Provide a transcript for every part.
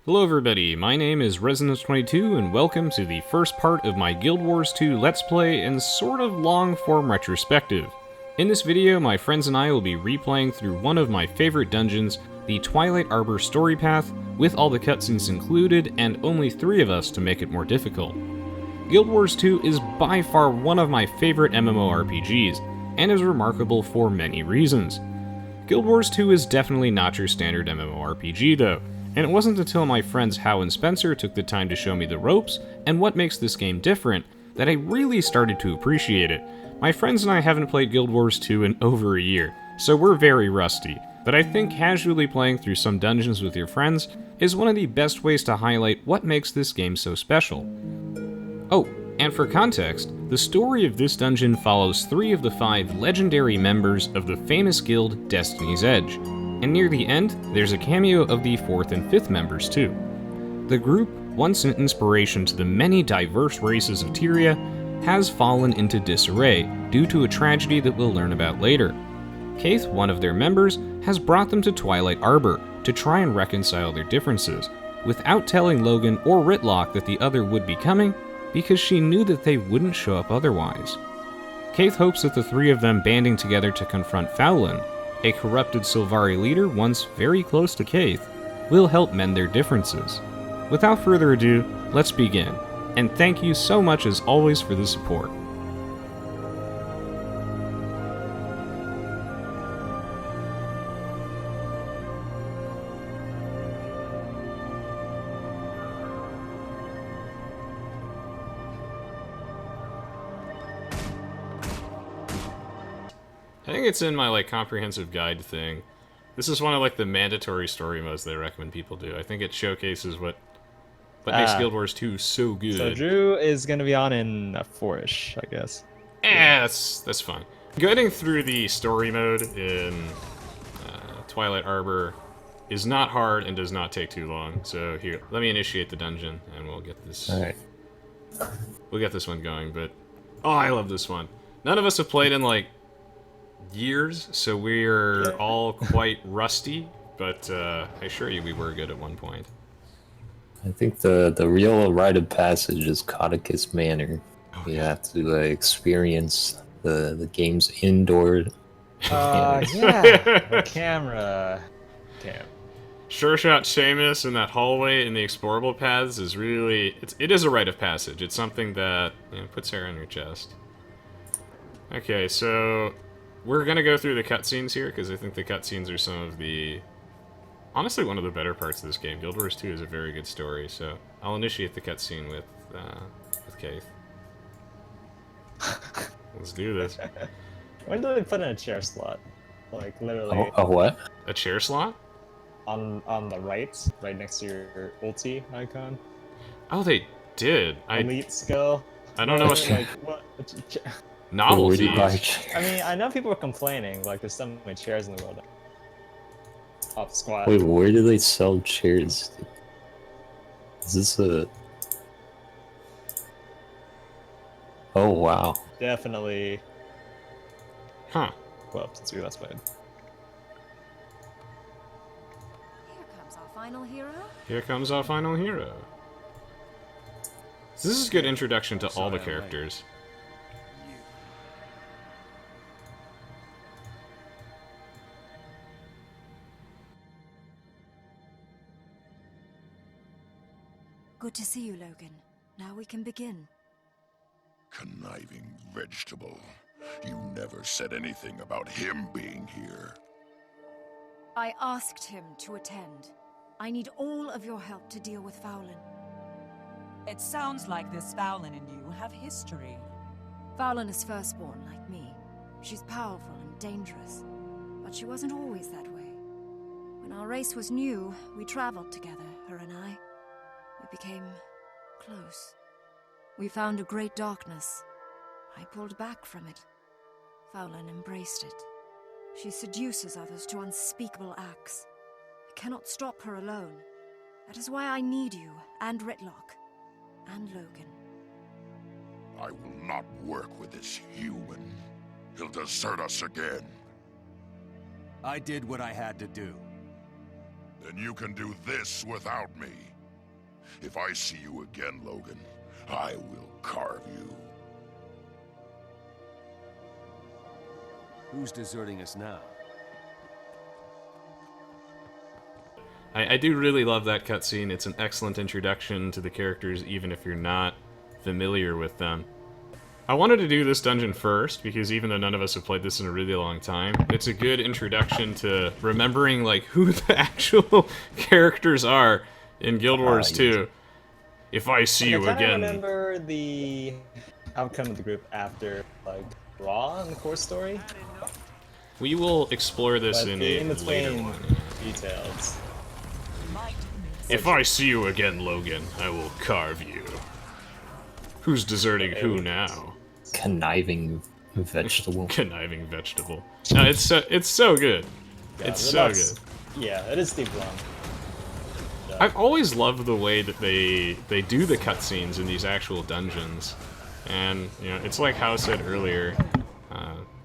Hello everybody, my name is Resonance22 and welcome to the first part of my Guild Wars 2 Let's Play and sort of long-form retrospective. In this video, my friends and I will be replaying through one of my favorite dungeons, the Twilight Arbor Story path, with all the cutscenes included and only 3 of us to make it more difficult. Guild Wars 2 is by far one of my favorite MMORPGs, and is remarkable for many reasons. Guild Wars 2 is definitely not your standard MMORPG though, and it wasn't until my friends How and Spencer took the time to show me the ropes and what makes this game different that I really started to appreciate it. My friends and I haven't played Guild Wars 2 in over a year, so we're very rusty, but I think casually playing through some dungeons with your friends is one of the best ways to highlight what makes this game so special. Oh, and for context, the story of this dungeon follows 3 of the 5 legendary members of the famous guild Destiny's Edge, and near the end, there's a cameo of the 4th and 5th members too. The group, once an inspiration to the many diverse races of Tyria, has fallen into disarray due to a tragedy that we'll learn about later. Kaith, one of their members, has brought them to Twilight Arbor to try and reconcile their differences, without telling Logan or Ritlock that the other would be coming, because she knew that they wouldn't show up otherwise. Kaith hopes that the 3 of them banding together to confront Faolin, a corrupted Sylvari leader once very close to Kaith, will help mend their differences. Without further ado, let's begin, and thank you so much as always for the support. I think it's in my comprehensive guide thing. This is one of the mandatory story modes that I recommend people do. I think it showcases what makes Guild Wars 2 so good. So Drew is gonna be on in a 4-ish, I guess. That's fine. Getting through the story mode in Twilight Arbor is not hard and does not take too long. So here, let me initiate the dungeon and we'll get this. All right. We'll get this one going. But I love this one. None of us have played in years, so we're all quite rusty, but I assure you we were good at one point. I think the real rite of passage is Caudicus Manor. Oh, you have to experience the game's indoor. Yeah, the camera. Damn. Sure Shot Seamus in that hallway in the explorable paths is really it is a rite of passage. It's something that puts hair on your chest. Okay, so we're gonna go through the cutscenes here, because I think the cutscenes are some of honestly, one of the better parts of this game. Guild Wars 2 is a very good story, so I'll initiate the cutscene with Kaith. Let's do this. When do they put in a chair slot? Literally. A what? A chair slot? On the right next to your ulti icon. Oh, they did. Elite skill. I don't know what. What? Novelties. I mean, I know people were complaining, there's so many chairs in the world. Up squat. Wait, where do they sell chairs? Is this a... Oh, wow. Definitely. Huh. Well, since we last played. Here comes our final hero. Here comes our final hero. So this is a good introduction to all the characters. Good to see you, Logan. Now we can begin. Conniving vegetable. You never said anything about him being here. I asked him to attend. I need all of your help to deal with Faolin. It sounds like this Faolin and you have history. Faolin is firstborn, like me. She's powerful and dangerous, but she wasn't always that way. When our race was new, we traveled together, her and I. We became close. We found a great darkness. I pulled back from it. Faolin embraced it. She seduces others to unspeakable acts. I cannot stop her alone. That is why I need you, and Ritlock, and Logan. I will not work with this human. He'll desert us again. I did what I had to do. Then you can do this without me. If I see you again, Logan, I will carve you. Who's deserting us now? I do really love that cutscene. It's an excellent introduction to the characters, even if you're not familiar with them. I wanted to do this dungeon first, because even though none of us have played this in a really long time, it's a good introduction to remembering, like, who the actual characters are in Guild Wars 2. If I see you I again... remember the outcome of the group after, like, Raw in the core story. We will explore this in a later one. Details. If I see you again, Logan, I will carve you. Who's deserting who now? Conniving vegetable. Conniving vegetable. No, it's so good. Yeah, it's so good. Yeah, it is deep long. I've always loved the way that they do the cutscenes in these actual dungeons, and you know, it's like Hao said earlier,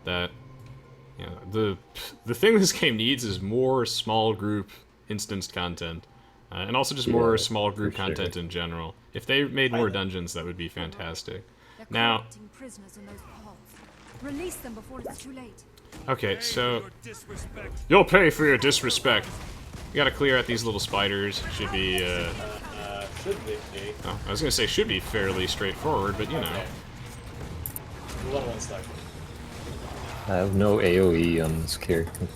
that you know, the thing this game needs is more small group instanced content. And also just more small group content in general. If they made more dungeons, that would be fantastic. Now, prisoners in those pods. Release them before it's too late. okay, so you'll pay for your disrespect. You gotta clear out these little spiders. Should be, Should be. oh, I was gonna say should be fairly straightforward, but you know. Level 1 start. I have no AoE on this character.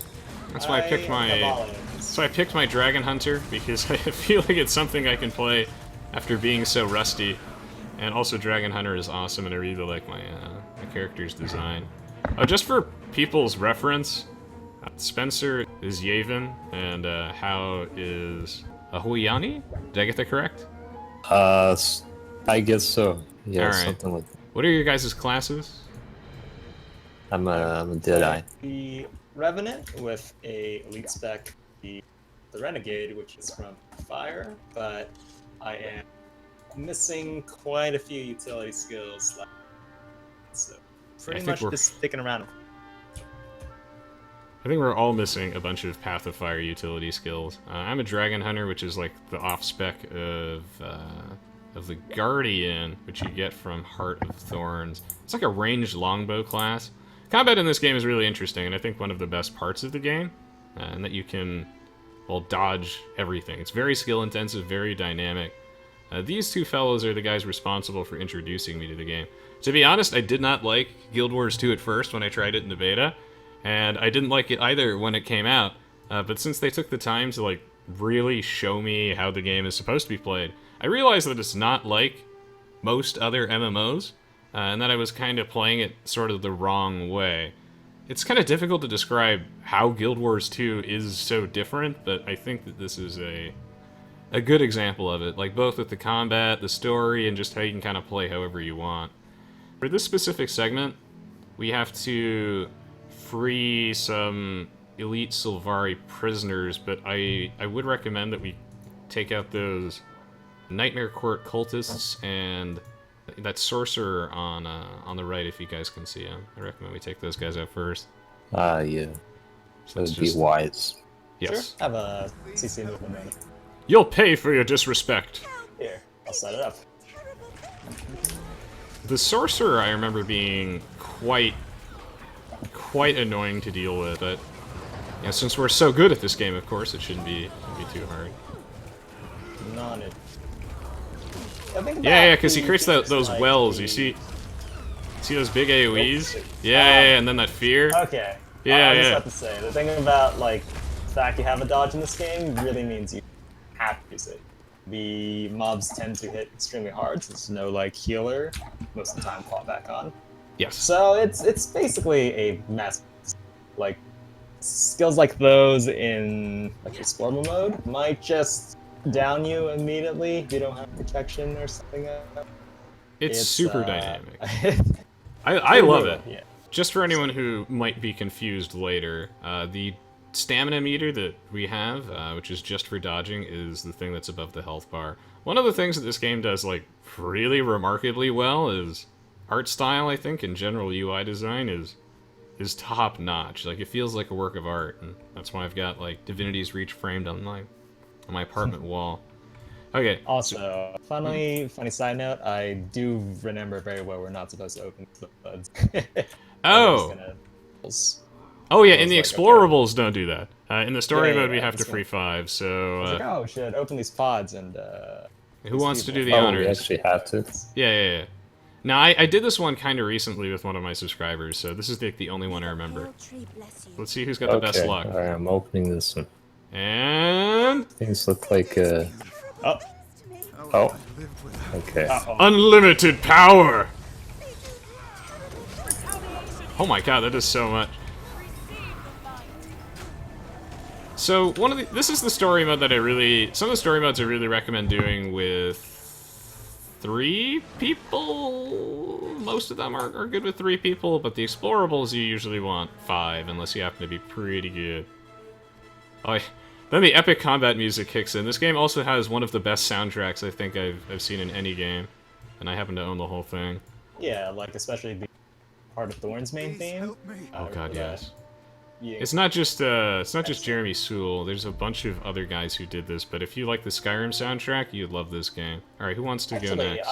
That's why I picked my. So I picked my Dragon Hunter, because I feel like it's something I can play after being so rusty. And also Dragon Hunter is awesome, and I really like my character's design. Oh, just for people's reference, Spencer is Yavin, and Hao is Ahoyani? Did I get that correct? I guess so. Yeah, Alright. something like that. What are your guys' classes? I'm a Deadeye. The Revenant with a elite spec, the Renegade, which is from Fire, but I am missing quite a few utility skills. So pretty much just sticking around. I think we're all missing a bunch of Path of Fire utility skills. I'm a Dragon Hunter, which is like the off-spec of the Guardian, which you get from Heart of Thorns. It's like a ranged longbow class. Combat in this game is really interesting, and I think one of the best parts of the game, and that you can, well, dodge everything. It's very skill-intensive, very dynamic. These two fellows are the guys responsible for introducing me to the game. To be honest, I did not like Guild Wars 2 at first when I tried it in the beta, and I didn't like it either when it came out, but since they took the time to, like, really show me how the game is supposed to be played, I realized that it's not like most other MMOs, and that I was kind of playing it sort of the wrong way. It's kind of difficult to describe how Guild Wars 2 is so different, but I think that this is a good example of it, like both with the combat, the story, and just how you can kind of play however you want. For this specific segment, we have to free some elite Sylvari prisoners, but I would recommend that we take out those Nightmare Court cultists and that sorcerer on the right, if you guys can see him. I recommend we take those guys out first. Yeah. So That would be wise. Yes. Sure. Have a CC movement moment. You'll pay for your disrespect. Here, I'll set it up. The sorcerer I remember being quite annoying to deal with, but you know, since we're so good at this game, of course, it shouldn't be too hard. Not it. Yeah, because he creates those like wells. the- You see those big AoEs? Yeah, and then that fear. Okay. Yeah, I was yeah. about to say, the thing about, like, the fact you have a dodge in this game really means you have to use it. The mobs tend to hit extremely hard, since there's no, like, healer most of the time fall back on. Yes. So it's basically a mess. Like, skills like those in, like, explorable mode might just down you immediately if you don't have protection or something like that. It's super dynamic. dynamic. I love it. Yeah. Just for anyone who might be confused later, the stamina meter that we have, which is just for dodging, is the thing that's above the health bar. One of the things that this game does, like, really remarkably well is art style, I think, and general UI design is top notch. Like, it feels like a work of art, and that's why I've got, like, Divinity's Reach framed on my apartment wall. Okay. Also, funny side note, I do remember very well we're not supposed to open the buds. Oh. Oh yeah, in the explorables, don't do that. In the story mode, we have to free 5. So. I was like, oh shit, open these pods and. Who wants to do the Oh, honors? we actually have to. Yeah. Now, I did this one kind of recently with one of my subscribers, so this is the only one I remember. Let's see who's got the best luck. Alright, I'm opening this one. And... Things look like, Oh. Okay. Unlimited power! Oh my god, that is so much. So, this is the story mode that some of the story modes I really recommend doing with 3 people. Most of them are good with 3 people, but the explorables you usually want 5, unless you happen to be pretty good. Oh, then the epic combat music kicks in. This game also has one of the best soundtracks I think I've seen in any game, and I happen to own the whole thing. Yeah, like especially the Heart of Thorn's main theme. Oh god, yes. Yeah. It's not just Jeremy Sewell. There's a bunch of other guys who did this, but if you like the Skyrim soundtrack, you'd love this game. All right, who wants to go next?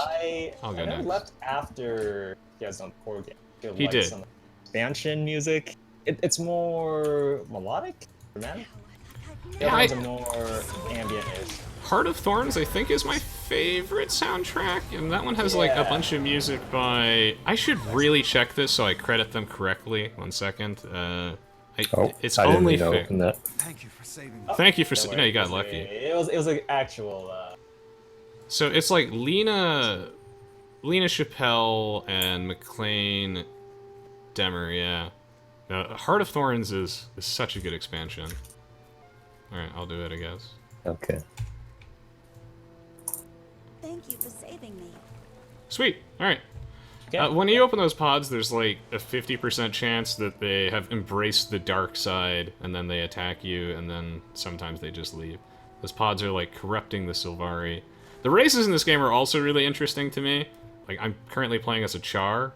I'll go next. Left after you guys on the core game. He did. Some expansion music. It's more melodic, dramatic. The other ones are more ambient-ish. Heart of Thorns, I think, is my favorite soundtrack, and that one has like a bunch of music by. I should really check this so I credit them correctly. 1 second. It's only fair. Thank you for saving me. Thank you for. No, you got lucky. It was an actual. So it's like Lena Chappelle and McLean Demmer, yeah. Now, Heart of Thorns is such a good expansion. Alright, I'll do it, I guess. Okay. Thank you for saving me. Sweet, alright. Okay. When you open those pods, there's like a 50% chance that they have embraced the dark side, and then they attack you, and then sometimes they just leave. Those pods are like corrupting the Sylvari. The races in this game are also really interesting to me. Like, I'm currently playing as a Char,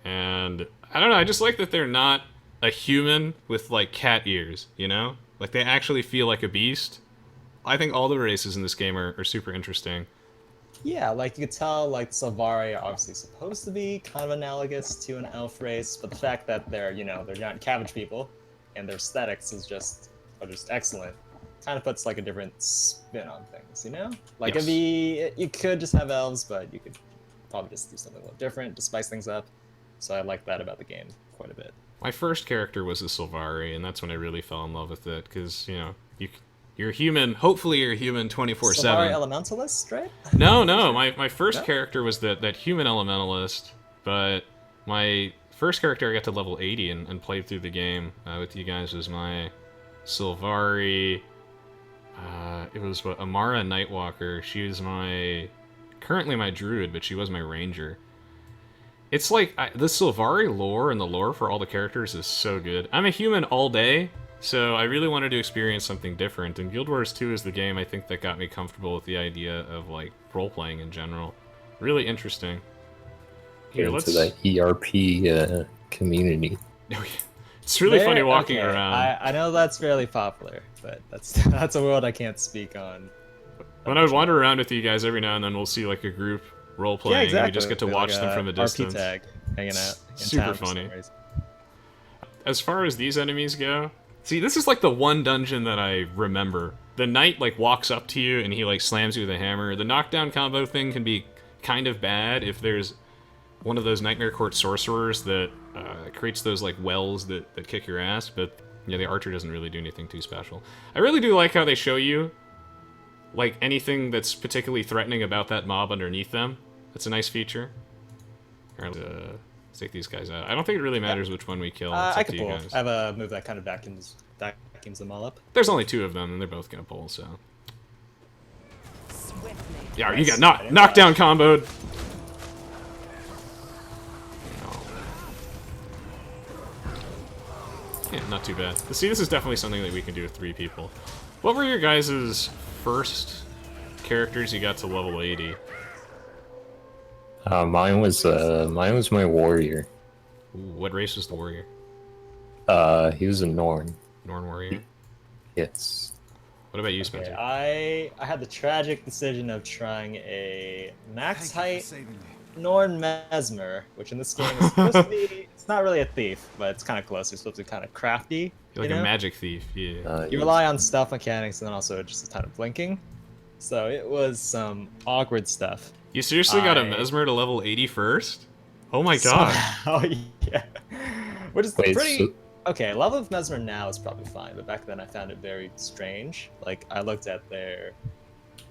and I don't know, I just like that they're not a human with like cat ears, you know? Like, they actually feel like a beast. I think all the races in this game are super interesting. Yeah, like you could tell, like Sylvari are obviously supposed to be kind of analogous to an elf race, but the fact that they're not cabbage people, and their aesthetics are just excellent, kind of puts like a different spin on things, you know? Like Yes. you could just have elves, but you could probably just do something a little different to spice things up. So I like that about the game quite a bit. My first character was a Sylvari, and that's when I really fell in love with it, because, you know, you're human, hopefully you're human 24/7. Sylvari Elementalist, right? No, my first character was that human Elementalist, but my first character I got to level 80 and played through the game with you guys was my Sylvari, it was Amara Nightwalker. She was currently my druid, but she was my ranger. It's like, the Sylvari lore and the lore for all the characters is so good. I'm a human all day, so I really wanted to experience something different, and Guild Wars 2 is the game I think that got me comfortable with the idea of, like, role-playing in general. Really interesting. Here, Into that ERP community. It's really funny walking around. I know that's fairly popular, but that's a world I can't speak on. When I would wander around with you guys every now and then, we'll see, like, a group role-playing, yeah, exactly. and we just get to watch them from a distance. RP tag, hanging out. Super funny. As far as these enemies go, see, this is like the one dungeon that I remember. The knight, like, walks up to you and he, like, slams you with a hammer. The knockdown combo thing can be kind of bad if there's one of those Nightmare Court sorcerers that creates those, like, wells that kick your ass, but yeah, the archer doesn't really do anything too special. I really do like how they show you, like, anything that's particularly threatening about that mob underneath them. That's a nice feature. Alright, let's take these guys out. I don't think it really matters which one we kill. It's I up can to you pull. guys. I have a move that kind of vacuums them all up. There's only 2 of them, and they're both gonna pull, so... Swiftly. Yeah, you got knockdown comboed! Yeah, not too bad. See, this is definitely something that we can do with 3 people. What were your guys' first characters you got to level 80? Mine was my warrior. Ooh, what race was the warrior? He was a Norn. Norn warrior? Yes. What about you, Okay, Spencer? I had the tragic decision of trying a max height Norn Mesmer, which in this game is supposed to be, it's not really a thief, but it's kind of close. You're supposed to be kind of crafty. You're like you a know? magic thief, yeah. You rely on stealth mechanics and then also just a ton of blinking. So it was some awkward stuff. You seriously got a Mesmer to level 81st? Oh my god. Oh yeah. Which is Wait, pretty... so- Okay, level of Mesmer now is probably fine, but back then I found it very strange. Like, I looked at their...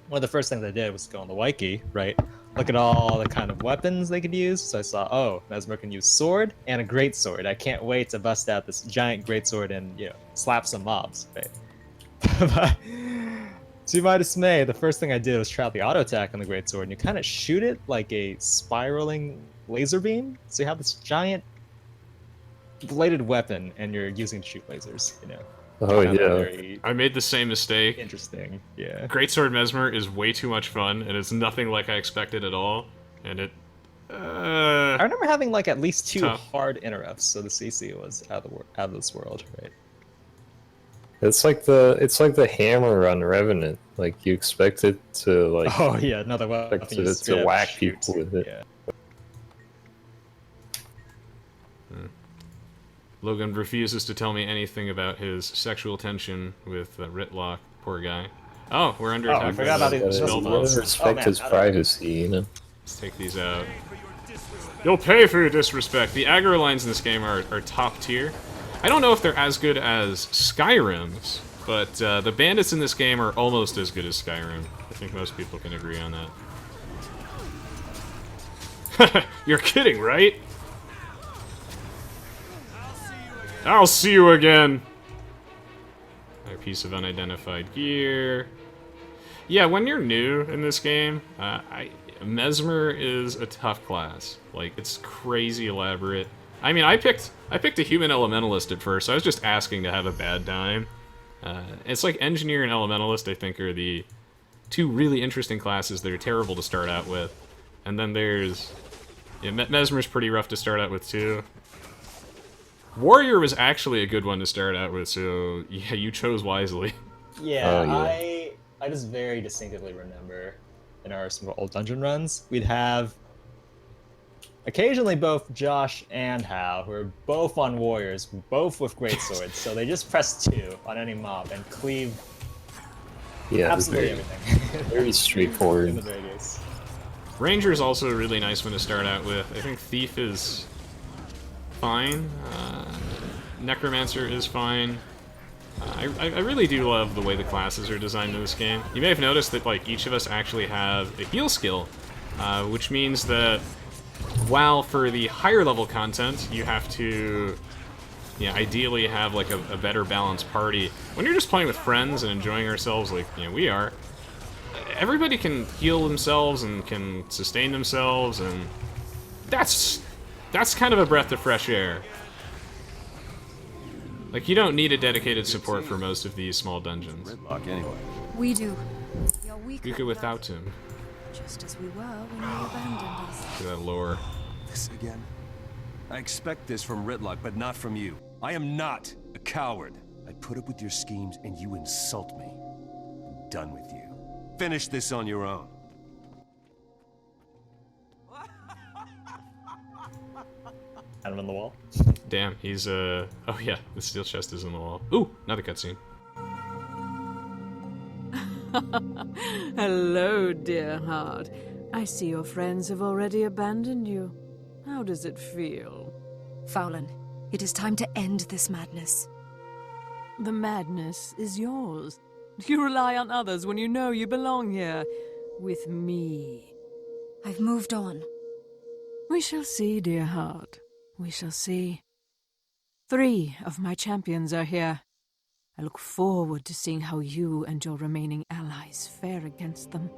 One of the first things I did was go on the wiki, right? Look at all the kind of weapons they could use. So I saw, oh, Mesmer can use sword and a great sword. I can't wait to bust out this giant great sword and, you know, slap some mobs, right? But to my dismay, the first thing I did was try out the auto attack on the great sword, and you kind of shoot it like a spiraling laser beam. So you have this giant bladed weapon, and you're using to shoot lasers, you know? Oh, Found that yeah. very I made the same mistake. interesting, yeah. Greatsword Mesmer is way too much fun, and it's nothing like I expected at all. And it... I remember having like at least 2 Tough. hard interrupts, so the CC was out of this world, right? It's like the hammer on Revenant. Like you expect it to like Oh yeah, another weapon. expect you it just to straight up whack shoot. people with it. Yeah. Logan refuses to tell me anything about his sexual tension with Ritlock. Poor guy. Oh, we're under Oh, I attack. forgot about Gotta- these spell gotta bombs. respect man, his I don't- privacy, you know. Let's take these out. You'll pay for your disrespect. The aggro lines in this game are top tier. I don't know if they're as good as Skyrim's, but the bandits in this game are almost as good as Skyrim. I think most people can agree on that. You're kidding, right? I'll see you again. A piece of unidentified gear. Yeah, when you're new in this game, Mesmer is a tough class. Like, it's crazy elaborate. I mean, I picked a human elementalist at first. So I was just asking to have a bad time. It's like engineer and elementalist, I think, are the 2 really interesting classes that are terrible to start out with. And then there's... Yeah, Mesmer's pretty rough to start out with, too. Warrior was actually a good one to start out with, so yeah, you chose wisely. Yeah, Oh, yeah. I just very distinctively remember in our some old dungeon runs, we'd have occasionally both Josh and Hal, who are both on warriors, both with greatswords, so they just press 2 on any mob and cleave Yeah, it's absolutely very, everything. very in straightforward. the radius. Ranger is also a really nice one to start out with. I think Thief is fine. Necromancer is fine. I really do love the way the classes are designed in this game. You may have noticed that like each of us actually have a heal skill, which means that while for the higher level content you have to ideally have like a better balanced party, when you're just playing with friends and enjoying ourselves like we are, everybody can heal themselves and can sustain themselves, and that's kind of a breath of fresh air. Like, you don't need a dedicated support for most of these small dungeons. We do. We are weak You could without him. just as we were when you abandoned us. Look at that lore. This again? I expect this from Ritlock, but not from you. I am not a coward. I put up with your schemes and you insult me. I'm done with you. Finish this on your own. Kind of on the wall. Damn, he's, oh yeah, the steel chest is in the wall. Ooh, another cutscene. Hello, dear heart. I see your friends have already abandoned you. How does it feel? Faolin, it is time to end this madness. The madness is yours. You rely on others when you know you belong here. With me. I've moved on. We shall see, dear heart. We shall see. 3 of my champions are here. I look forward to seeing how you and your remaining allies fare against them.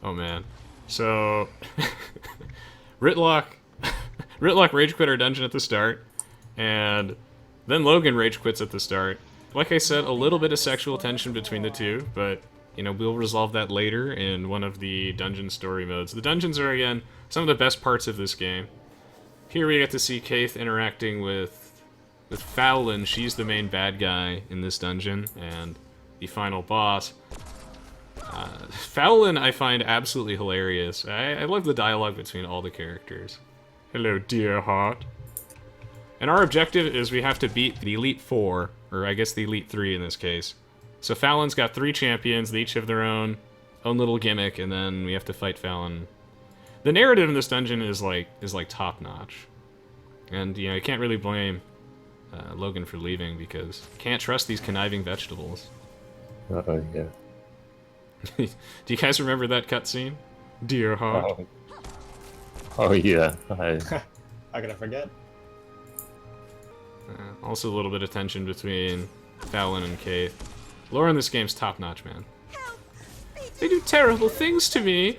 Oh man. So, Ritlock rage quit our dungeon at the start, and then Logan rage quits at the start. Like I said, a little bit of sexual tension between the two, but we'll resolve that later in one of the dungeon story modes. The dungeons are, again, some of the best parts of this game. Here we get to see Kaith interacting with with Faolin. She's the main bad guy in this dungeon, and the final boss. Faolin I find absolutely hilarious. I love the dialogue between all the characters. Hello, dear heart. And our objective is we have to beat the Elite Four, or I guess the Elite Three in this case. So Faolin's got 3 champions, they each have their own little gimmick, and then we have to fight Faolin. The narrative in this dungeon is like top notch, and you know you can't really blame Logan for leaving because can't trust these conniving vegetables. Oh yeah. Do you guys remember that cutscene? Dear heart. Oh yeah. How could I forget? Also a little bit of tension between Faolin and Kaith. Lore in this game's top notch, man. They do terrible things to me.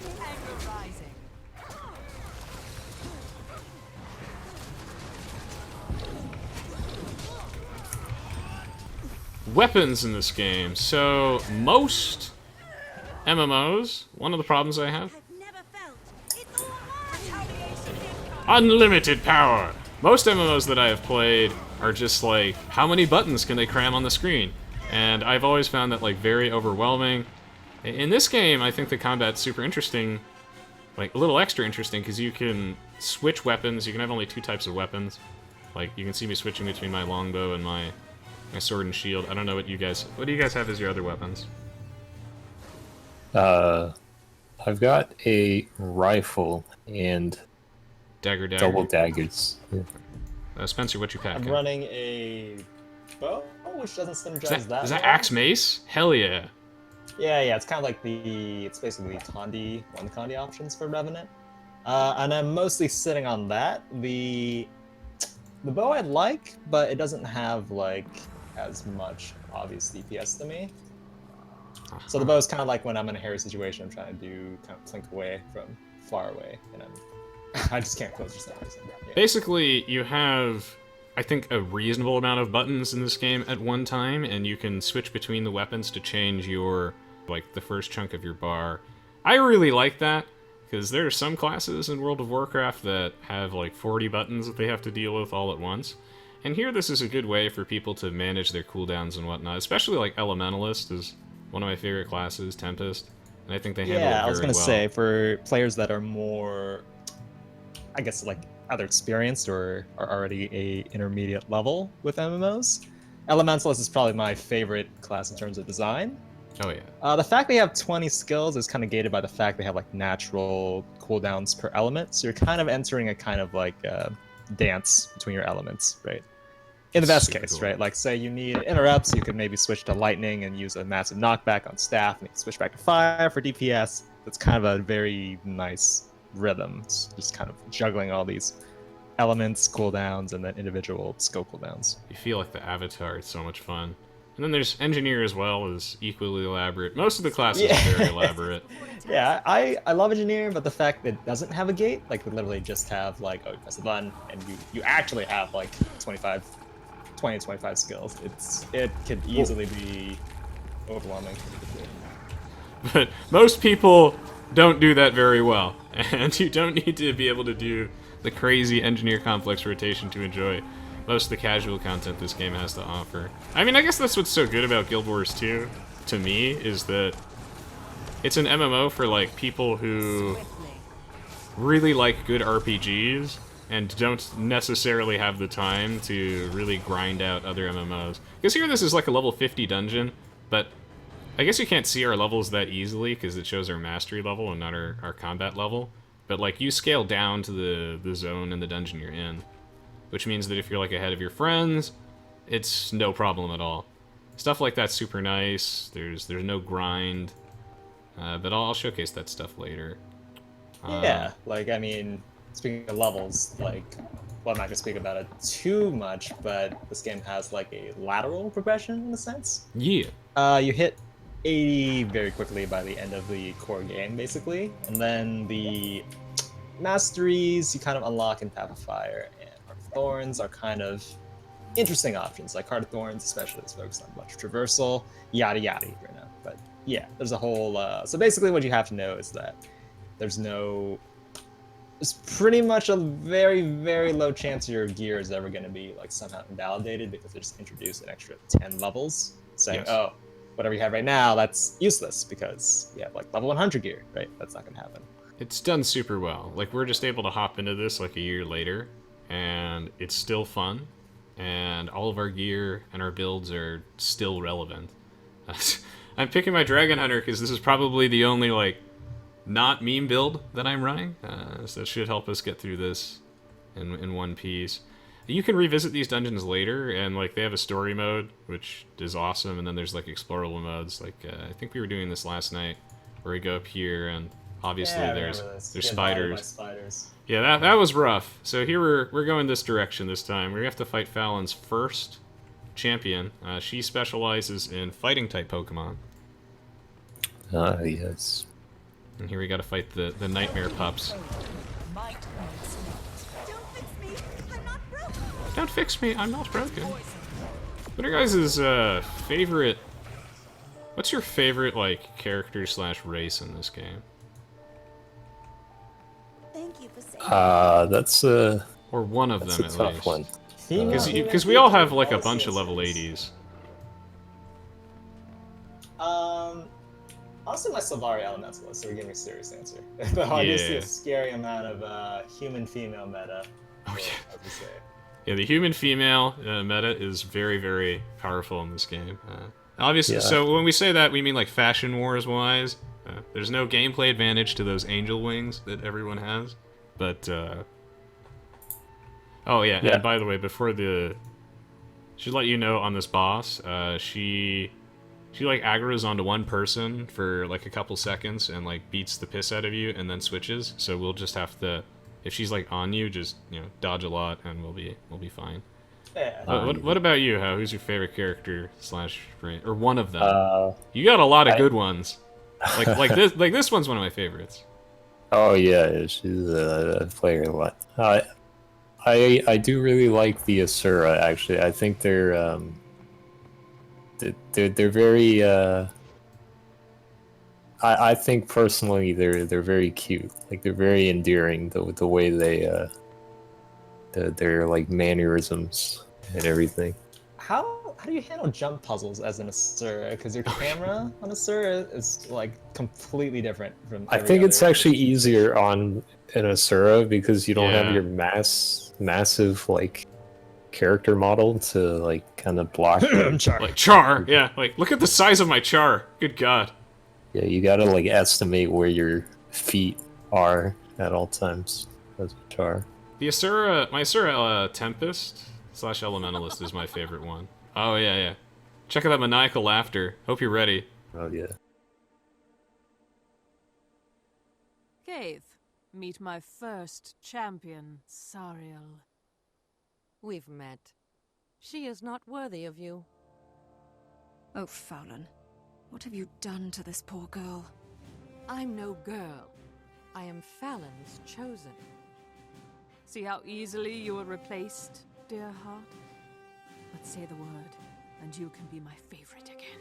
Weapons in this game. So most MMOs, one of the problems I have, unlimited power. Most MMOs that I have played are just like, how many buttons can they cram on the screen? And I've always found that like very overwhelming. In this game, I think the combat's super interesting, like a little extra interesting, because you can switch weapons. You can have only 2 types of weapons. Like you can see me switching between my longbow and my sword and shield. I don't know what do you guys have as your other weapons? I've got a rifle and dagger. Double daggers. Yeah. Spencer, what you pack? I'm running a bow, which doesn't synergize that. Is that well. axe mace? Hell yeah. Yeah, it's kind of like it's basically one Kandi options for Revenant. And I'm mostly sitting on that. The bow I like, but it doesn't have like as much obvious DPS to me. So the bow is kind of like when I'm in a hairy situation, I'm trying to kind of plink away from far away, and I just can't close yourself. Yeah. Basically, you have, I think, a reasonable amount of buttons in this game at one time, and you can switch between the weapons to change your, like, the first chunk of your bar. I really like that, because there are some classes in World of Warcraft that have, like, 40 buttons that they have to deal with all at once. And here, this is a good way for people to manage their cooldowns and whatnot, especially, like, Elementalist is one of my favorite classes, Tempest, and I think they handle it very well. Yeah, I was gonna say, for players that are more, I guess, like, either experienced or are already a intermediate level with MMOs, Elementalist is probably my favorite class in terms of design. Oh yeah. The fact they have 20 skills is kind of gated by the fact they have like natural cooldowns per element, so you're kind of entering a kind of like dance between your elements, right? In the best case, cool. Right? Like, say you need interrupts, you could maybe switch to lightning and use a massive knockback on staff, and you can switch back to fire for DPS. That's kind of a very nice rhythm. It's just kind of juggling all these elements, cooldowns, and then individual skill cooldowns. You feel like the Avatar. It's so much fun. And then there's Engineer as well, is equally elaborate. Most of the classes are very elaborate. Yeah, I love Engineer, but the fact that it doesn't have a gate, like we literally just have like, oh, you press a button, and you actually have like 20 to 25 skills. It could easily be overwhelming. But most people don't do that very well, and you don't need to be able to do the crazy Engineer complex rotation to enjoy most of the casual content this game has to offer. I mean, I guess that's what's so good about Guild Wars 2, to me, is that it's an MMO for, like, people who really like good RPGs and don't necessarily have the time to really grind out other MMOs. Because here this is like a level 50 dungeon, but I guess you can't see our levels that easily because it shows our mastery level and not our combat level. But, like, you scale down to the zone and the dungeon you're in, which means that if you're, like, ahead of your friends, it's no problem at all. Stuff like that's super nice. There's no grind, but I'll showcase that stuff later. Yeah, like, I mean, speaking of levels, like, well, I'm not gonna speak about it too much, but this game has, like, a lateral progression in a sense. Yeah. You hit 80 very quickly by the end of the core game, basically, and then the masteries you kind of unlock in Path of Fire, and Heart of Thorns are kind of interesting options. Like Heart of Thorns, especially, is focused on much traversal, yada yada right now. But yeah, there's a whole. So basically, what you have to know is that there's no there's pretty much a very, very low chance your gear is ever going to be like somehow invalidated because they just introduced an extra 10 levels, saying, Yes. oh, whatever you have right now, that's useless because you have like level 100 gear, right? That's not going to happen. It's done super well. Like, we're just able to hop into this like a year later, and it's still fun, and all of our gear and our builds are still relevant. I'm picking my Dragon Hunter because this is probably the only, like, not meme build that I'm running, so it should help us get through this in one piece. You can revisit these dungeons later, and, like, they have a story mode, which is awesome, and then there's, like, explorable modes. Like, I think we were doing this last night, where we go up here, and obviously Yeah, I there's remember this. there's Get bothered by spiders. spiders. Yeah, that was rough. So here we're going this direction this time. We're gonna have to fight Faolin's first champion. She specializes in fighting type Pokemon. Ah, yes. And here we gotta fight the nightmare pups. Might makes Don't fix me. I'm not broken. Don't fix me, I'm not broken. What are your guys' favorite? What's your favorite like character / race in this game? Thank you for saving That's a Or one of that's them a at tough least. one. Because we all have like a bunch of level 80s. Honestly, my Sylvari Elementalist, so we're giving a serious answer. Obviously, Yeah. a scary amount of human-female meta. Oh, as yeah. we say. Yeah, the human-female meta is very, very powerful in this game. Obviously, Yeah. so when we say that, we mean like Fashion Wars-wise. There's no gameplay advantage to those angel wings that everyone has, but oh yeah, Yeah. and by the way, before the should let you know on this boss, she like aggroes onto one person for like a couple seconds and like beats the piss out of you and then switches. So we'll just have to, if she's like on you, just dodge a lot and we'll be fine. Yeah. What about you? Who's your favorite character / or one of them? Uh, You got a lot of good ones. Like this one's one of my favorites. oh yeah, she's I play her a lot. I do really like the Asura. Actually, I think they're very. I think personally they're very cute. Like they're very endearing. The way they their like mannerisms and everything. How do you handle jump puzzles as an Asura? Because your camera on Asura is like completely different from. I every think it's other- actually easier on an Asura because you don't Yeah. have your massive like character model to like kind of block them. Like Char, yeah. Like look at the size of my Char. Good God. Yeah, you gotta like estimate where your feet are at all times. That's Char. The Asura, my Asura Tempest / Elementalist is my favorite one. Oh yeah. Check out that maniacal laughter. Hope you're ready. Oh yeah. Keith, meet my first champion, Sariel. We've met. She is not worthy of you. Oh, Faolin, what have you done to this poor girl? I'm no girl. I am Faolin's chosen. See how easily you were replaced, dear heart? But say the word, and you can be my favorite again.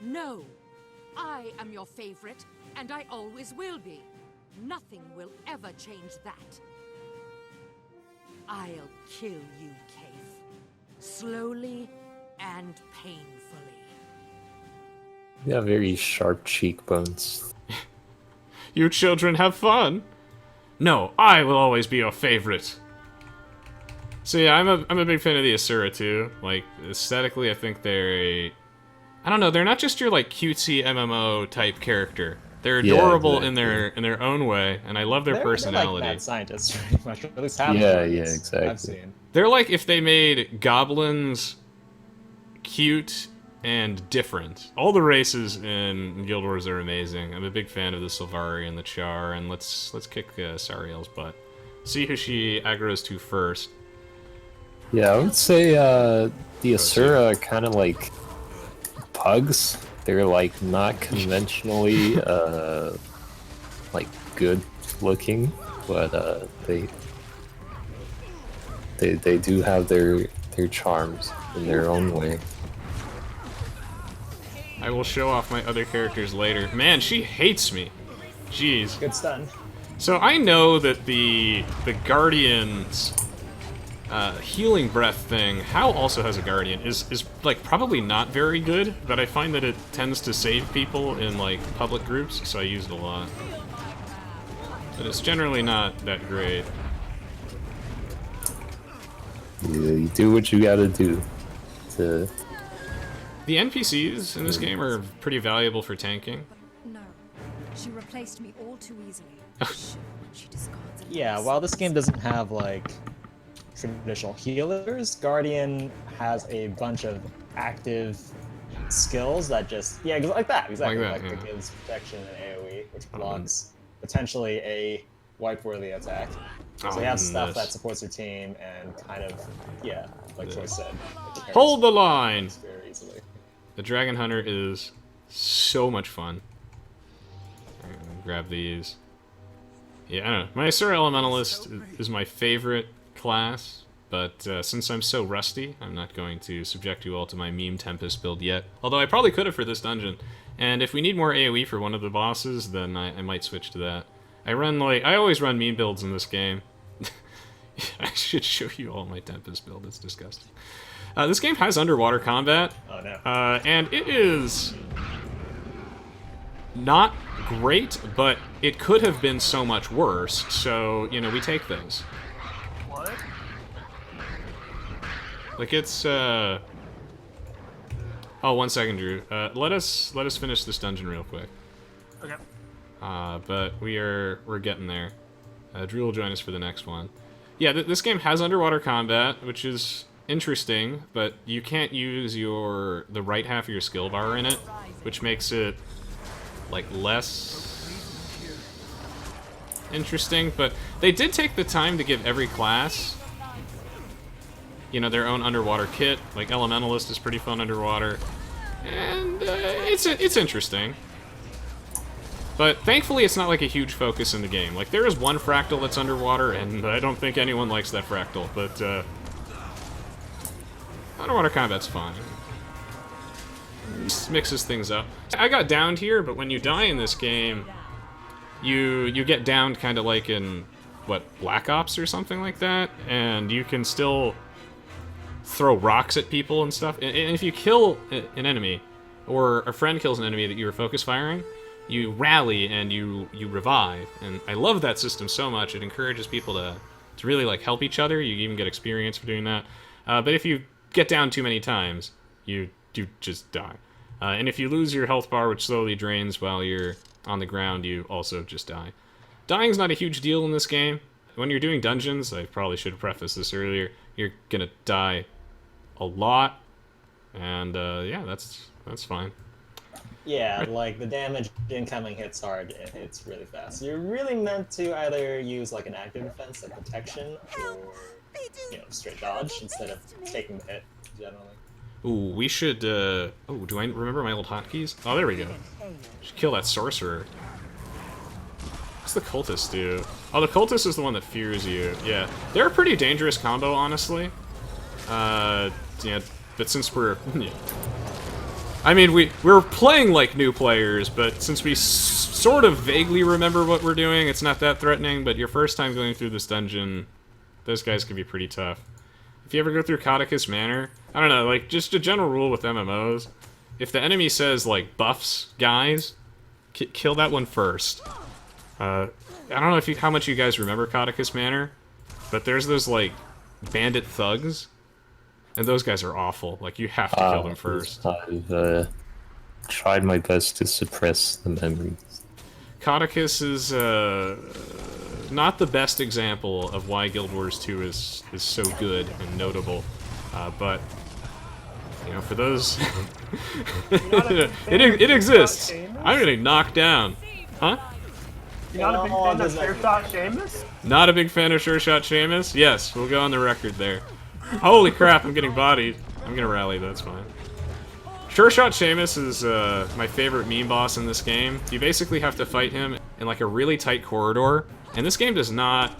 No! I am your favorite, and I always will be. Nothing will ever change that. I'll kill you, Keith. Slowly and painfully. You have very sharp cheekbones. You children have fun. No, I will always be your favorite. So yeah, I'm a big fan of the Asura too. Like aesthetically, I think they're I don't know, they're not just your like cutesy MMO type character. They're Yeah, adorable exactly. in their own way, and I love their personality. They're like mad scientists, pretty much. Or at least half of Yeah, them yeah, I've exactly. seen. They're like if they made goblins cute and different. All the races in Guild Wars are amazing. I'm a big fan of the Sylvari and the Char, and let's kick Sariel's butt. See who she aggroes to first. Yeah, I would say the Asura are kind of like pugs. They're like not conventionally like good looking, but they do have their charms in their own way. I will show off my other characters later. Man, she hates me. Jeez. Good stun. So I know that the Guardian's healing breath thing, Hal also has a Guardian, is like probably not very good, but I find that it tends to save people in like public groups, so I use it a lot. But it's generally not that great. You do what you gotta do to... The NPCs in this game are pretty valuable for tanking. No, she replaced me all too easily. Sure, when she discards a Yeah, loss. while this game doesn't have like traditional healers, Guardian has a bunch of active skills that just like that exactly Like that, that yeah. gives protection and AOE, which blocks potentially a wipe-worthy attack. So you have stuff that supports your team and kind of like Troy said. Hold the line. Very easily. The Dragon Hunter is so much fun. Grab these. Yeah, I don't know. My Sariel Elementalist is my favorite class, but since I'm so rusty, I'm not going to subject you all to my Meme Tempest build yet. Although I probably could have for this dungeon. And if we need more AoE for one of the bosses, then I might switch to that. I always run meme builds in this game. I should show you all my Tempest build, it's disgusting. This game has underwater combat. Oh no. And it is not great, but it could have been so much worse, so, you know, we take those. What? Like, it's, Oh, 1 second, Drew. Let us finish this dungeon real quick. Okay. But we're getting there. Drew will join us for the next one. Yeah, this game has underwater combat, which is interesting, but you can't use the right half of your skill bar in it, which makes it like less interesting. But they did take the time to give every class, you know, their own underwater kit. Like Elementalist is pretty fun underwater, and it's interesting. But thankfully, it's not like a huge focus in the game. Like, there is one fractal that's underwater, and I don't think anyone likes that fractal, but underwater combat's fine. Just mixes things up. I got downed here, but when you die in this game, you get downed kind of like in, what, Black Ops or something like that, and you can still throw rocks at people and stuff. And if you kill an enemy, or a friend kills an enemy that you were focus firing, you rally and you revive, and I love that system so much. It encourages people to really like help each other. You even get experience for doing that. But if you get down too many times, you just die. And if you lose your health bar, which slowly drains while you're on the ground, you also just die. Dying's not a huge deal in this game. When you're doing dungeons, I probably should have prefaced this earlier, you're gonna die a lot, and yeah, that's fine. Yeah, like the damage incoming hits hard, and it's really fast. You're really meant to either use like an active defense, like protection, or straight dodge instead of taking the hit generally. Ooh, we should. Oh, do I remember my old hotkeys? Oh, there we go. Should kill that sorcerer. What's the cultist do? Oh, the cultist is the one that fears you. Yeah, they're a pretty dangerous combo, honestly. Yeah, but since we're I mean, we're playing like new players, but since we sort of vaguely remember what we're doing, it's not that threatening, but your first time going through this dungeon, those guys can be pretty tough. If you ever go through Cadeyrn Manor, I don't know, like, just a general rule with MMOs, if the enemy says, like, buffs guys, kill that one first. I don't know how much you guys remember Cadeyrn Manor, but there's those, like, bandit thugs. And those guys are awful. Like, you have to kill them first. I've tried my best to suppress the memories. Cadeyrn is not the best example of why Guild Wars 2 is so good and notable. But, you know, for those... it exists. I'm getting knocked down. Huh? You're not a big fan of Sure Shot Seamus? Not a big fan of Sure Shot Seamus? Yes, we'll go on the record there. Holy crap, I'm getting bodied. I'm gonna rally, that's fine. Sure Shot Seamus is my favorite meme boss in this game. You basically have to fight him in like a really tight corridor, and this game does not...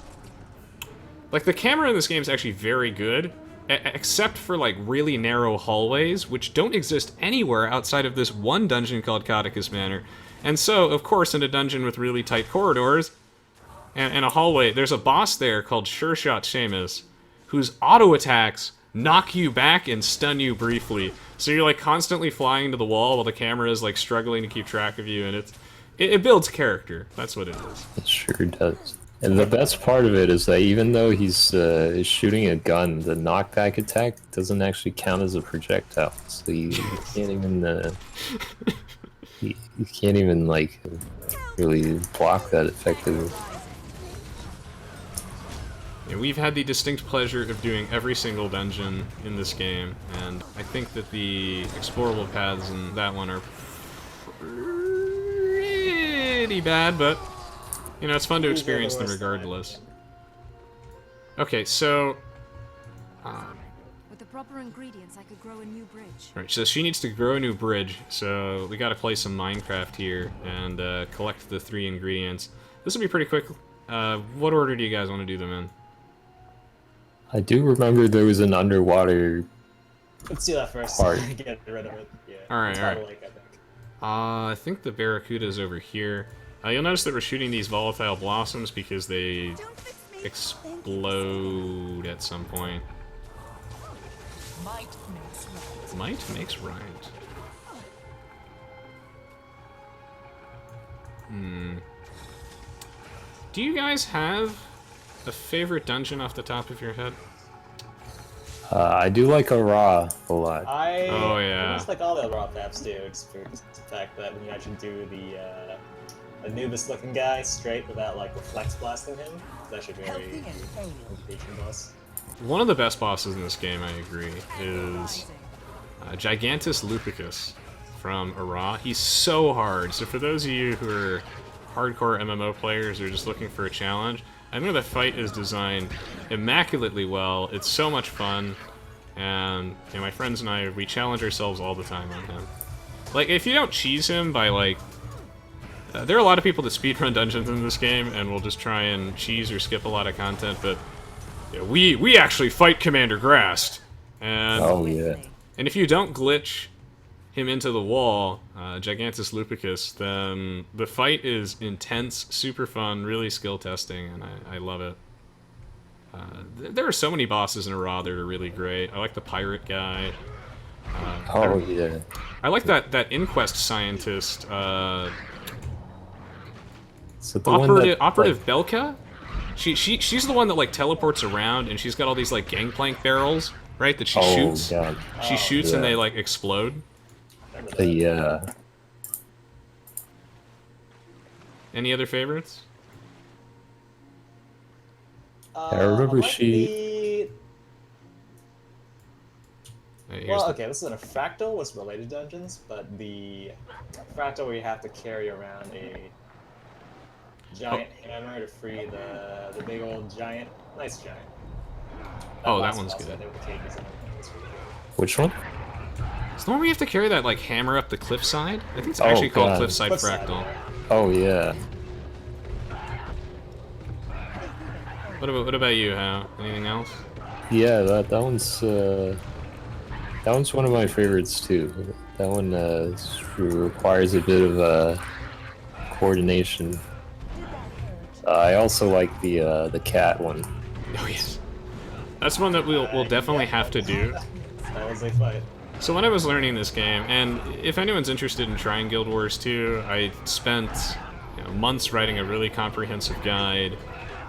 Like, the camera in this game is actually very good, except for like really narrow hallways, which don't exist anywhere outside of this one dungeon called Cadeyrn Manor. And so, of course, in a dungeon with really tight corridors, and a hallway. There's a boss there called Sure Shot Seamus, whose auto attacks knock you back and stun you briefly. So you're like constantly flying to the wall while the camera is like struggling to keep track of you, and it builds character. That's what it is. It sure does. And the best part of it is that even though he's shooting a gun, the knockback attack doesn't actually count as a projectile. So you can't even you can't even like really block that effectively. Yeah, we've had the distinct pleasure of doing every single dungeon in this game, and I think that the explorable paths in that one are pretty bad, but you know, it's fun to experience them regardless. Okay, so With the proper ingredients, I could grow a new bridge. right, so she needs to grow a new bridge, so we gotta play some Minecraft here and collect the 3 ingredients. This will be pretty quick. What order do you guys want to do them in? I do remember there was an underwater Let's do that first. part. Get rid of it. Yeah. Alright, alright. Lake, I think. I think the Barracuda's over here. You'll notice that we're shooting these volatile blossoms because they explode at some point. Might makes right. Might makes right. Do you guys have a favorite dungeon off the top of your head? I do like a raw a lot. Oh, yeah. Almost like all the raw maps do, except for the fact that when you actually do the Anubis-looking guy straight without like reflex blasting him, it's actually very engaging boss. One of the best bosses in this game, I agree, is Gigantus Lupicus from Ara. He's so hard. So for those of you who are hardcore MMO players or just looking for a challenge, I know the fight is designed immaculately well. It's so much fun, and you know, my friends and I, we challenge ourselves all the time on him. Like, if you don't cheese him by like, there are a lot of people that speedrun dungeons in this game, and will just try and cheese or skip a lot of content, but yeah, we actually fight Commander Grast, and Oh yeah. and if you don't glitch him into the wall, Gigantus Lupicus, then the fight is intense, super fun, really skill testing, and I love it. There are so many bosses in Ara that are really great. I like the pirate guy. Oh yeah. I like that Inquest scientist. So the one that, Operative like, Belka? She's the one that like teleports around, and she's got all these like gangplank barrels, right? That she shoots. God. She shoots and yeah. they like explode. Yeah. Any other favorites? I remember like she. Well, okay, this is a fractal was related dungeons, but the fractal where you have to carry around a giant hammer to free the big old giant, nice giant. Oh, that last one's boss good. fight, they were cages and everything, that's really good. Which one? It's the one where you have to carry that like hammer up the cliffside. I think it's actually called God. Cliffside Cliffside, Fractal. yeah. Oh yeah. What about you, Hal? Anything else? Yeah, that one's one of my favorites too. That one requires a bit of coordination. I also like the cat one. Oh yes, that's one that we'll definitely have to do. That was a fight. So when I was learning this game, and if anyone's interested in trying Guild Wars 2, I spent months writing a really comprehensive guide,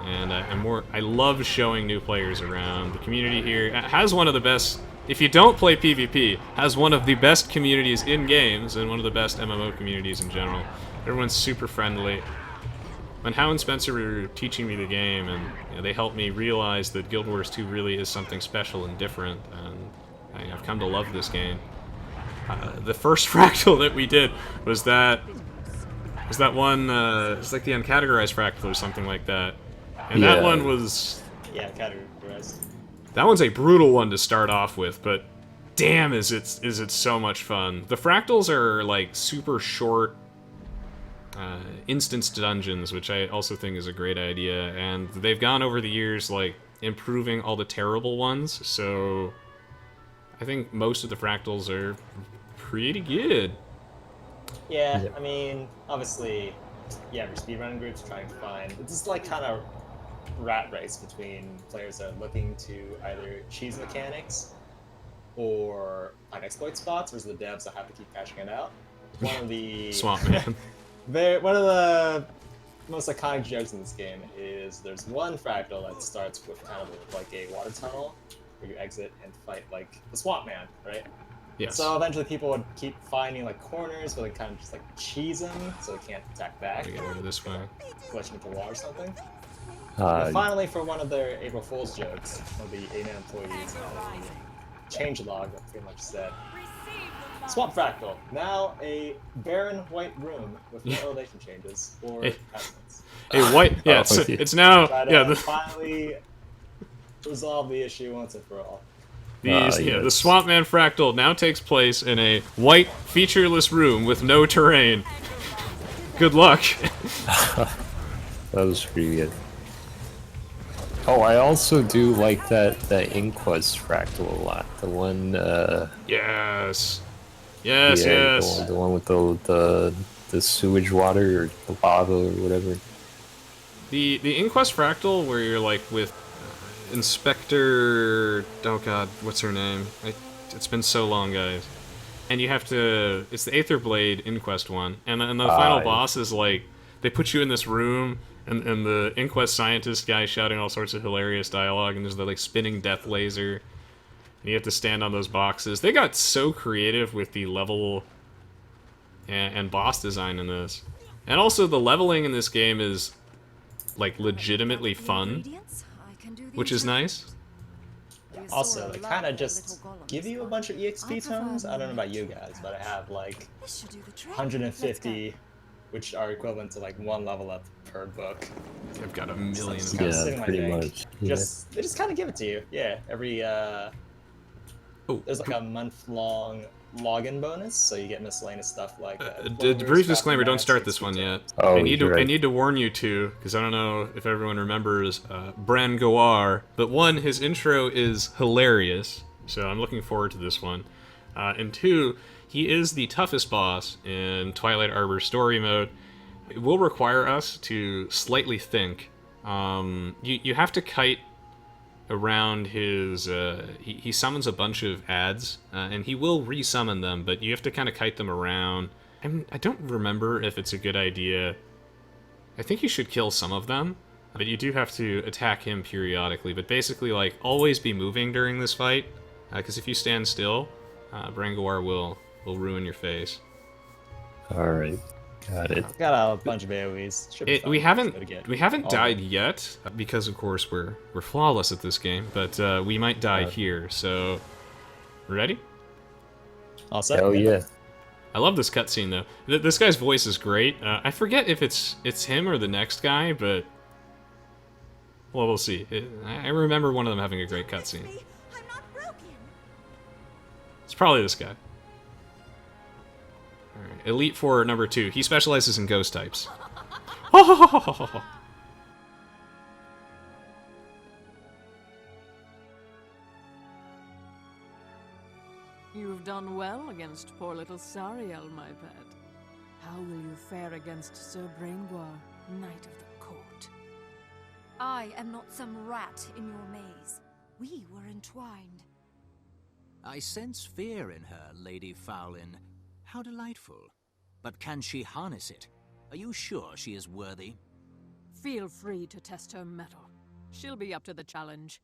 and I love showing new players around. The community here has one of the best, if you don't play PvP, has one of the best communities in games, and one of the best MMO communities in general. Everyone's super friendly. When Hal and Spencer were teaching me the game, and they helped me realize that Guild Wars 2 really is something special and different, and I've come to love this game. The first fractal that we did was that one, it's like the uncategorized fractal or something like that. And that one was... Yeah, categorized. That one's a brutal one to start off with, but damn is it so much fun. The fractals are like super short instanced dungeons, which I also think is a great idea, and they've gone over the years like improving all the terrible ones, so I think most of the fractals are pretty good. Yeah, I mean, obviously, yeah, for speedrunning groups trying to find. It's just like kind of rat race between players that are looking to either cheese mechanics or find exploit spots versus the devs that have to keep cashing it out. One of the Swamp Man. one of the most iconic jokes in this game is there's one fractal that starts with kind of like a water tunnel where you exit and fight like the Swamp Man, right? Yes. So eventually people would keep finding like corners where they kind of just like cheese them so they can't attack back. Get rid of this way. Glitching into wall or something. And finally, for one of their April Fool's jokes, one of the A-Man employees changelog that pretty much said, Swamp Fractal, now a barren white room with no elevation changes or estimates. A white, yeah, it's now, yeah. Finally resolve the issue once and for all. The Swamp Man Fractal now takes place in a white, featureless room with no terrain. Good luck. That was pretty good. Oh, I also do like that Inquest Fractal a lot. The one, Yes. Yeah, yes. The one with the sewage water or the lava or whatever. The Inquest Fractal, where you're like with Inspector... Oh god, what's her name? It's been so long, guys. And you have to... It's the Aether Blade Inquest one. And the final boss is like... They put you in this room, and the Inquest Scientist guy shouting all sorts of hilarious dialogue, and there's the like spinning death laser. And you have to stand on those boxes. They got so creative with the level and boss design in this. And also the leveling in this game is like legitimately fun, which is nice. Also, they kind of just give you a bunch of EXP tomes. I don't know about you guys, but I have like 150, which are equivalent to like one level up per book. I've got a million. Yeah, pretty much. They just kind of give it to you. Yeah, every there's like a month-long login bonus, so you get miscellaneous stuff like brief disclaimer, don't start this one yet. Oh, I need to warn you two, because I don't know if everyone remembers Brangoire, but one, his intro is hilarious, so I'm looking forward to this one. And two, he is the toughest boss in Twilight Arbor Story mode. It will require us to slightly think. You have to kite around his... he summons a bunch of ads, and he will resummon them, but you have to kind of kite them around. I don't remember if it's a good idea. I think you should kill some of them, but you do have to attack him periodically. But basically, like, always be moving during this fight, because if you stand still, Brangoire will ruin your face. Alright. Got it. I've got a bunch of AoEs. We haven't died yet, because of course we're flawless at this game, but we might die here, so... Ready? All set? Hell yeah. I love this cutscene though. This guy's voice is great. I forget if it's him or the next guy, but... Well, we'll see. I remember one of them having a great cutscene. It's probably this guy. Alright, Elite Four number 2. He specializes in ghost types. You've done well against poor little Sariel, my pet. How will you fare against Sir Brangoire, Knight of the Court? I am not some rat in your maze. We were entwined. I sense fear in her, Lady Faolin. How delightful. But can she harness it? Are you sure she is worthy? Feel free to test her mettle. She'll be up to the challenge.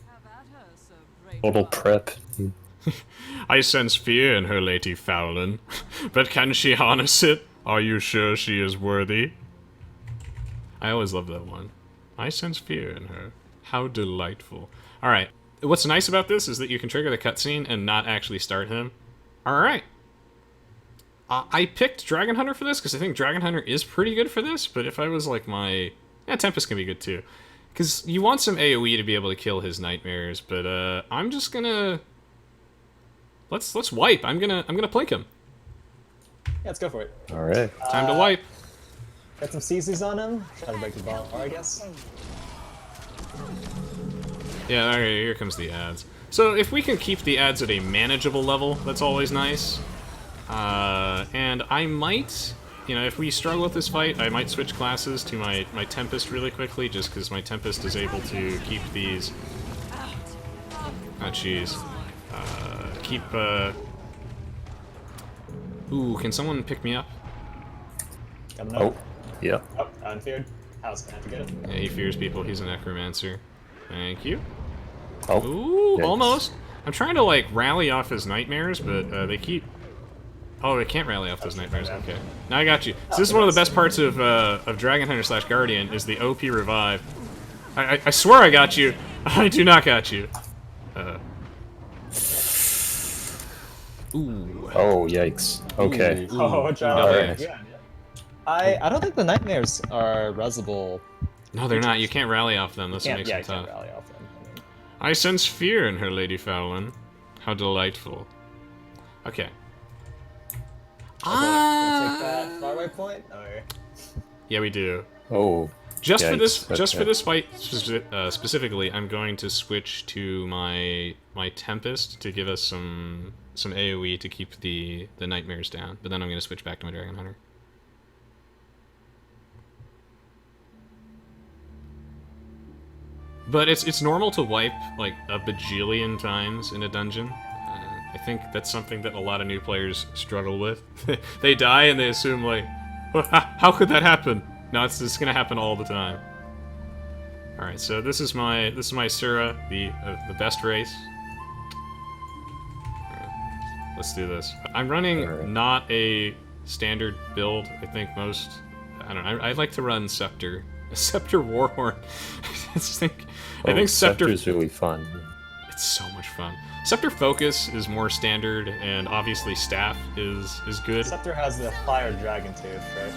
Have at her, Sir Brangoire. Total prep. I sense fear in her, Lady Faolin. But can she harness it? Are you sure she is worthy? I always love that one. I sense fear in her. How delightful. Alright. What's nice about this is that you can trigger the cutscene and not actually start him. Alright. I picked Dragon Hunter for this because I think Dragon Hunter is pretty good for this, but if I was like my... Yeah, Tempest can be good too. Because you want some AoE to be able to kill his nightmares, but I'm just gonna... Let's wipe. I'm gonna plink him. Yeah, let's go for it. Alright. Time to wipe. Got some CCs on him. Try to break the ball, I guess. Yeah, alright, here comes the ads. So if we can keep the ads at a manageable level, that's always nice. And I might you know, if we struggle with this fight, I might switch classes to my Tempest really quickly, just because my Tempest is able to keep these... Oh, jeez. Ooh, can someone pick me up? Oh, yeah. Oh, unfeared. How's gonna have to get it? Yeah, he fears people. He's a necromancer. Thank you. Oh. Ooh, Yikes. almost. I'm trying to, like, rally off his nightmares, but they keep... Oh, I can't rally off those nightmares. Okay. Now I got you. So this is one of the best parts of Dragon Hunter / Guardian, is the OP revive. I swear I got you. I do not got you. Ooh. Oh, yikes. Okay. Ooh. Oh, watch out. Alright. Yeah. I don't think the nightmares are resable. No, they're not. You can't rally off them. That's what makes Yeah, them you can't tough. rally off them. I sense fear in her, Lady Faolin. How delightful. Okay. Wanna take that faraway point? Or... Yeah, we do. Oh. Just for Yikes. this, just for Okay. this fight specifically, I'm going to switch to my Tempest to give us some AOE to keep the nightmares down. But then I'm going to switch back to my Dragon Hunter. But it's normal to wipe like a bajillion times in a dungeon. I think that's something that a lot of new players struggle with. They die and they assume like, well, how could that happen? No, it's gonna happen all the time. All right, so this is my Sura, the best race. All right, let's do this. I'm running not a standard build. I think most. I don't know. I like to run Scepter. A Scepter Warhorn. I think Scepter is really fun. It's so much fun. Scepter Focus is more standard, and obviously Staff is good. Scepter has the fire dragon tooth, right?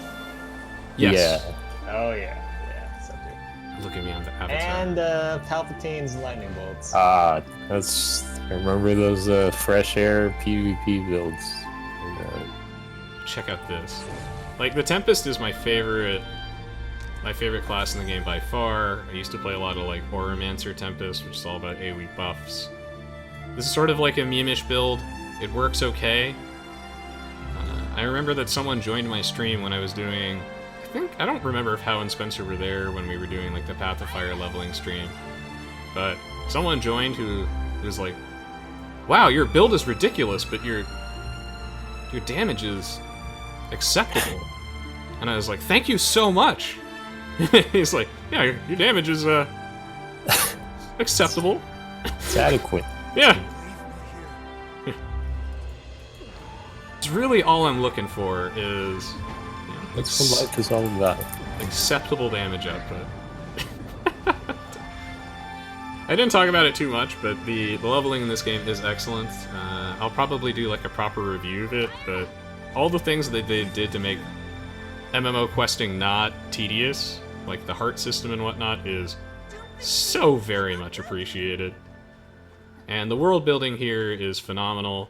Yes. Yeah. Oh yeah, Scepter. Look at me on the avatar. And Palpatine's lightning bolts. I remember those fresh air PvP builds. Check out this. Like, the Tempest is my favorite class in the game by far. I used to play a lot of, like, Oromancer Tempest, which is all about AoE buffs. This is sort of like a meme-ish build. It works okay. I remember that someone joined my stream when I was doing... I don't remember if Howe and Spencer were there when we were doing, like, the Path of Fire leveling stream. But someone joined who was like, wow, your build is ridiculous, but your damage is acceptable. And I was like, thank you so much! He's like, yeah, your damage is, acceptable. It's adequate. Yeah. It's really all I'm looking for is... That's what life is all about. Acceptable damage output. I didn't talk about it too much, but the leveling in this game is excellent. I'll probably do like a proper review of it, but all the things that they did to make MMO questing not tedious, like the heart system and whatnot, is so very much appreciated. And the world building here is phenomenal.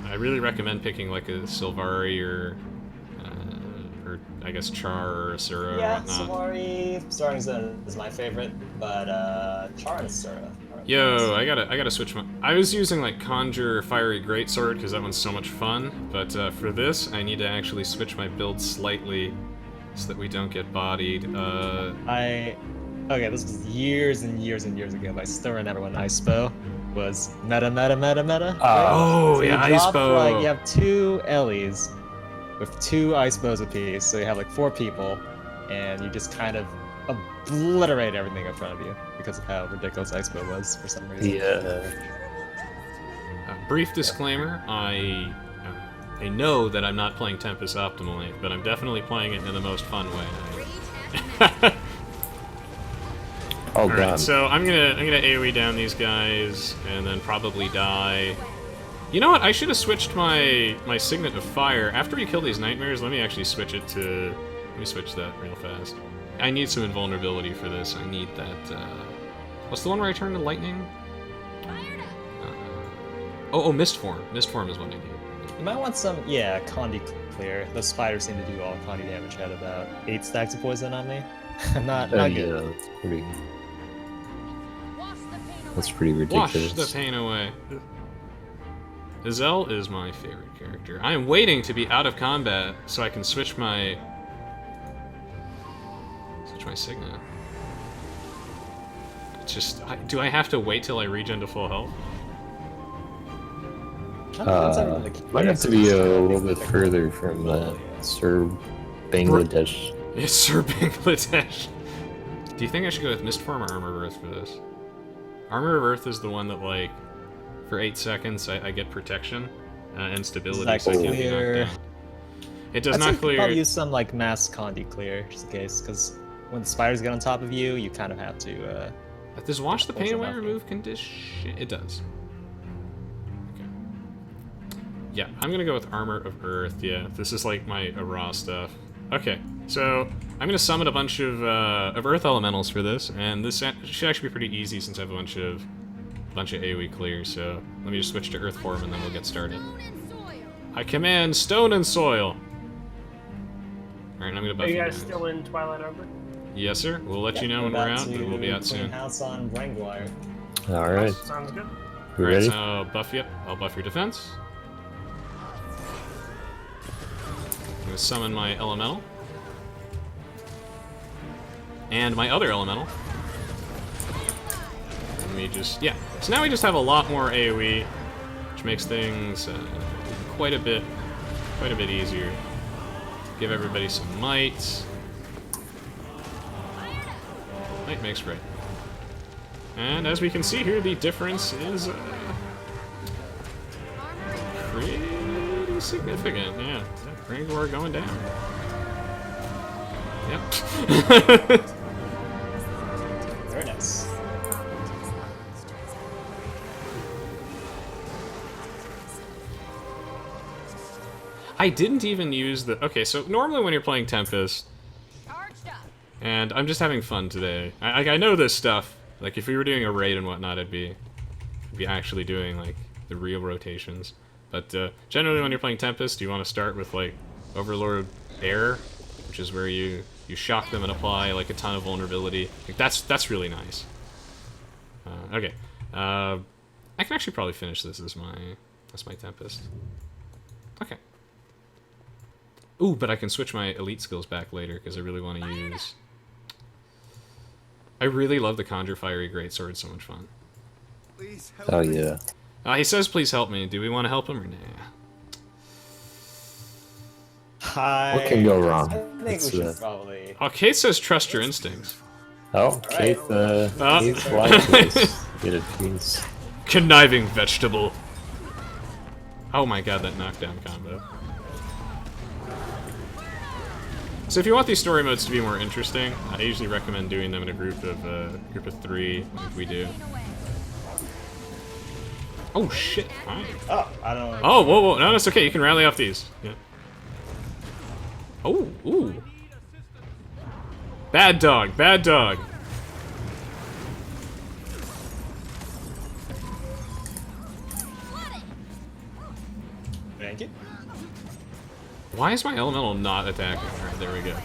I really recommend picking like a Sylvari or I guess Char or Asura Yeah, or whatnot. Sylvari, Starting Zone is my favorite, but Char and Asura. Yo, I gotta switch my... I was using like Conjure Fiery Greatsword because that one's so much fun, but for this I need to actually switch my build slightly so that we don't get bodied. Okay, this was years and years and years ago, but I still remember when Icepo was meta. Oh, so yeah, you drop, Icepo. Like, you have 2 Ellies with 2 Icebos apiece, so you have like 4 people, and you just kind of obliterate everything in front of you because of how ridiculous Icepo was for some reason. Yeah. Brief disclaimer, I know that I'm not playing Tempest optimally, but I'm definitely playing it in the most fun way. Oh, Alright, God. so I'm gonna AoE down these guys and then probably die. You know what? I should have switched my Signet of Fire. After we kill these nightmares, let me actually switch it to... Let me switch that real fast. I need some invulnerability for this. I need that... What's the one where I turn to lightning? Mist Form. Mist Form is what I need. You might want some, Condi Clear. Those spiders seem to do all Condi damage. Had about 8 stacks of poison on me. not good. Yeah, that's pretty ridiculous. Wash the pain away. Azelle is my favorite character. I am waiting to be out of combat so I can switch my Signet. It's just, do I have to wait till I regen to full health? Might have to be a little bit further from Sir Bangladesh. Yes, Sir Bangladesh. Do you think I should go with Mistform or Armor of Earth for this? Armor of Earth is the one that, like, for 8 seconds I get protection and stability, so I can't be knocked down. It does not clear. I'll use some like mass Condi clear just in case, because when the spiders get on top of you, you kind of have to. Does Wash the Pain Away remove condition? It does. Okay. Yeah, I'm gonna go with Armor of Earth. Yeah, this is like my raw stuff. Okay, so I'm gonna summon a bunch of Earth Elementals for this, and this should actually be pretty easy since I have a bunch of AoE clears. So let me just switch to Earth form, and then we'll get started. I command Stone and Soil. All right, I'm gonna buff you guys guys. still in Twilight Arbor? Yes, sir. We'll let you know when we're out, but we'll be out soon. House on Brangoire. All right. Sounds good. We ready? So I'll buff your defense. I'm gonna summon my elemental. And my other elemental. Let me just, yeah. So now we just have a lot more AoE, which makes things quite a bit easier. Give everybody some might. Might makes right. And as we can see here, the difference is pretty significant. Yeah, Brangoire going down. Yep. Very nice. I didn't even use the... Okay, so normally when you're playing Tempest, and I'm just having fun today. I know this stuff. Like, if we were doing a raid and whatnot, I'd be actually doing, like, the real rotations. But generally when you're playing Tempest, you want to start with, like, Overlord Air, which is where you shock them and apply, like, a ton of vulnerability. Like, that's really nice. Okay. I can actually probably finish this as my Tempest. Okay. Ooh, but I can switch my elite skills back later because I really want to use... I really love the Conjure Fiery Greatsword. It's so much fun. Oh, yeah. He says, please help me. Do we want to help him or nah? What can go wrong? I think we should probably... Oh, Kate says trust your instincts. Oh, Kate, Kate's like this. Get a piece. Conniving vegetable. Oh my god, that knockdown combo. So if you want these story modes to be more interesting, I usually recommend doing them in a group of 3, like we do. Oh shit! Fine. Oh, I don't know. Oh, whoa! No, that's okay. You can rally off these. Yeah. Oh, ooh. Bad dog. Bad dog. Thank you. Why is my elemental not attacking? Alright, there we go.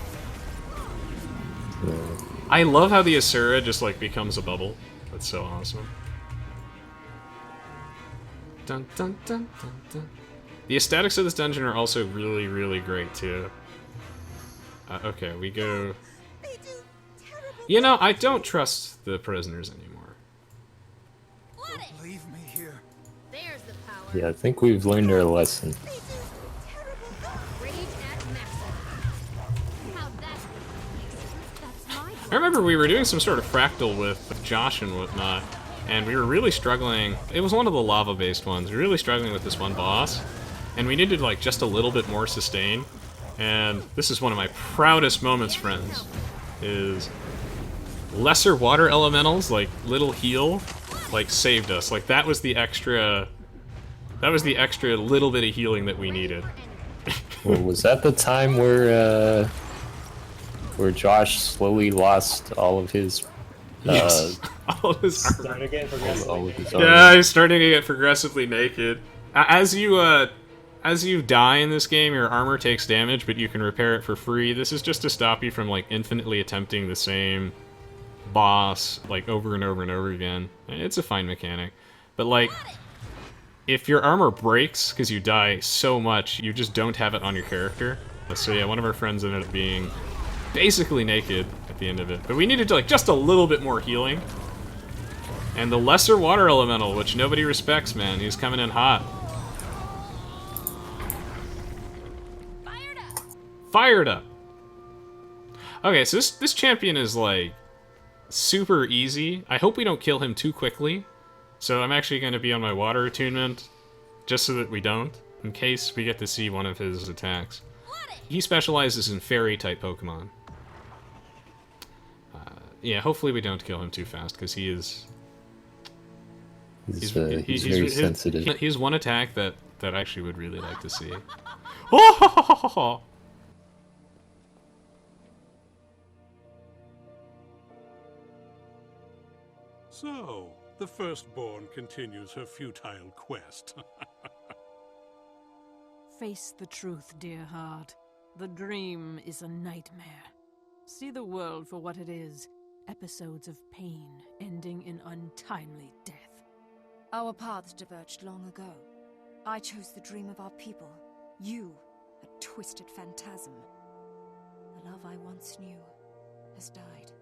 I love how the Asura just, like, becomes a bubble. That's so awesome. Dun, dun, dun, dun, dun. The aesthetics of this dungeon are also really, really great, too. Okay, we go... You know, I don't trust the prisoners anymore. Leave me here. There's the power. Yeah, I think we've learned our lesson. I remember we were doing some sort of fractal with Josh and whatnot, and we were really struggling. It was one of the lava-based ones. We were really struggling with this one boss, and we needed, like, just a little bit more sustain. And this is one of my proudest moments, friends, is lesser water elementals, like Little Heal, like, saved us. Like, that was the extra little bit of healing that we needed. Well, was that the time where Josh slowly lost all of his... Yes. All of his Starting again yeah, he's starting to get progressively naked. As you die in this game, your armor takes damage, but you can repair it for free. This is just to stop you from, like, infinitely attempting the same boss, like, over and over and over again. It's a fine mechanic. But, like, if your armor breaks because you die so much, you just don't have it on your character. So yeah, one of our friends ended up being basically naked at the end of it. But we needed to, like, just a little bit more healing. And the lesser water elemental, which nobody respects, man. He's coming in hot. Fired up. Fired up. Okay, so this champion is, like, super easy. I hope we don't kill him too quickly. So I'm actually going to be on my water attunement, just so that we don't, in case we get to see one of his attacks. He specializes in fairy-type Pokemon. Yeah, hopefully we don't kill him too fast, because he is... He's very sensitive. He has one attack that I actually would really like to see. Oh! So, the Firstborn continues her futile quest. Face the truth, dear heart. The dream is a nightmare. See the world for what it is. Episodes of pain ending in untimely death. Our paths diverged long ago. I chose the dream of our people. You, a twisted phantasm. The love I once knew has died.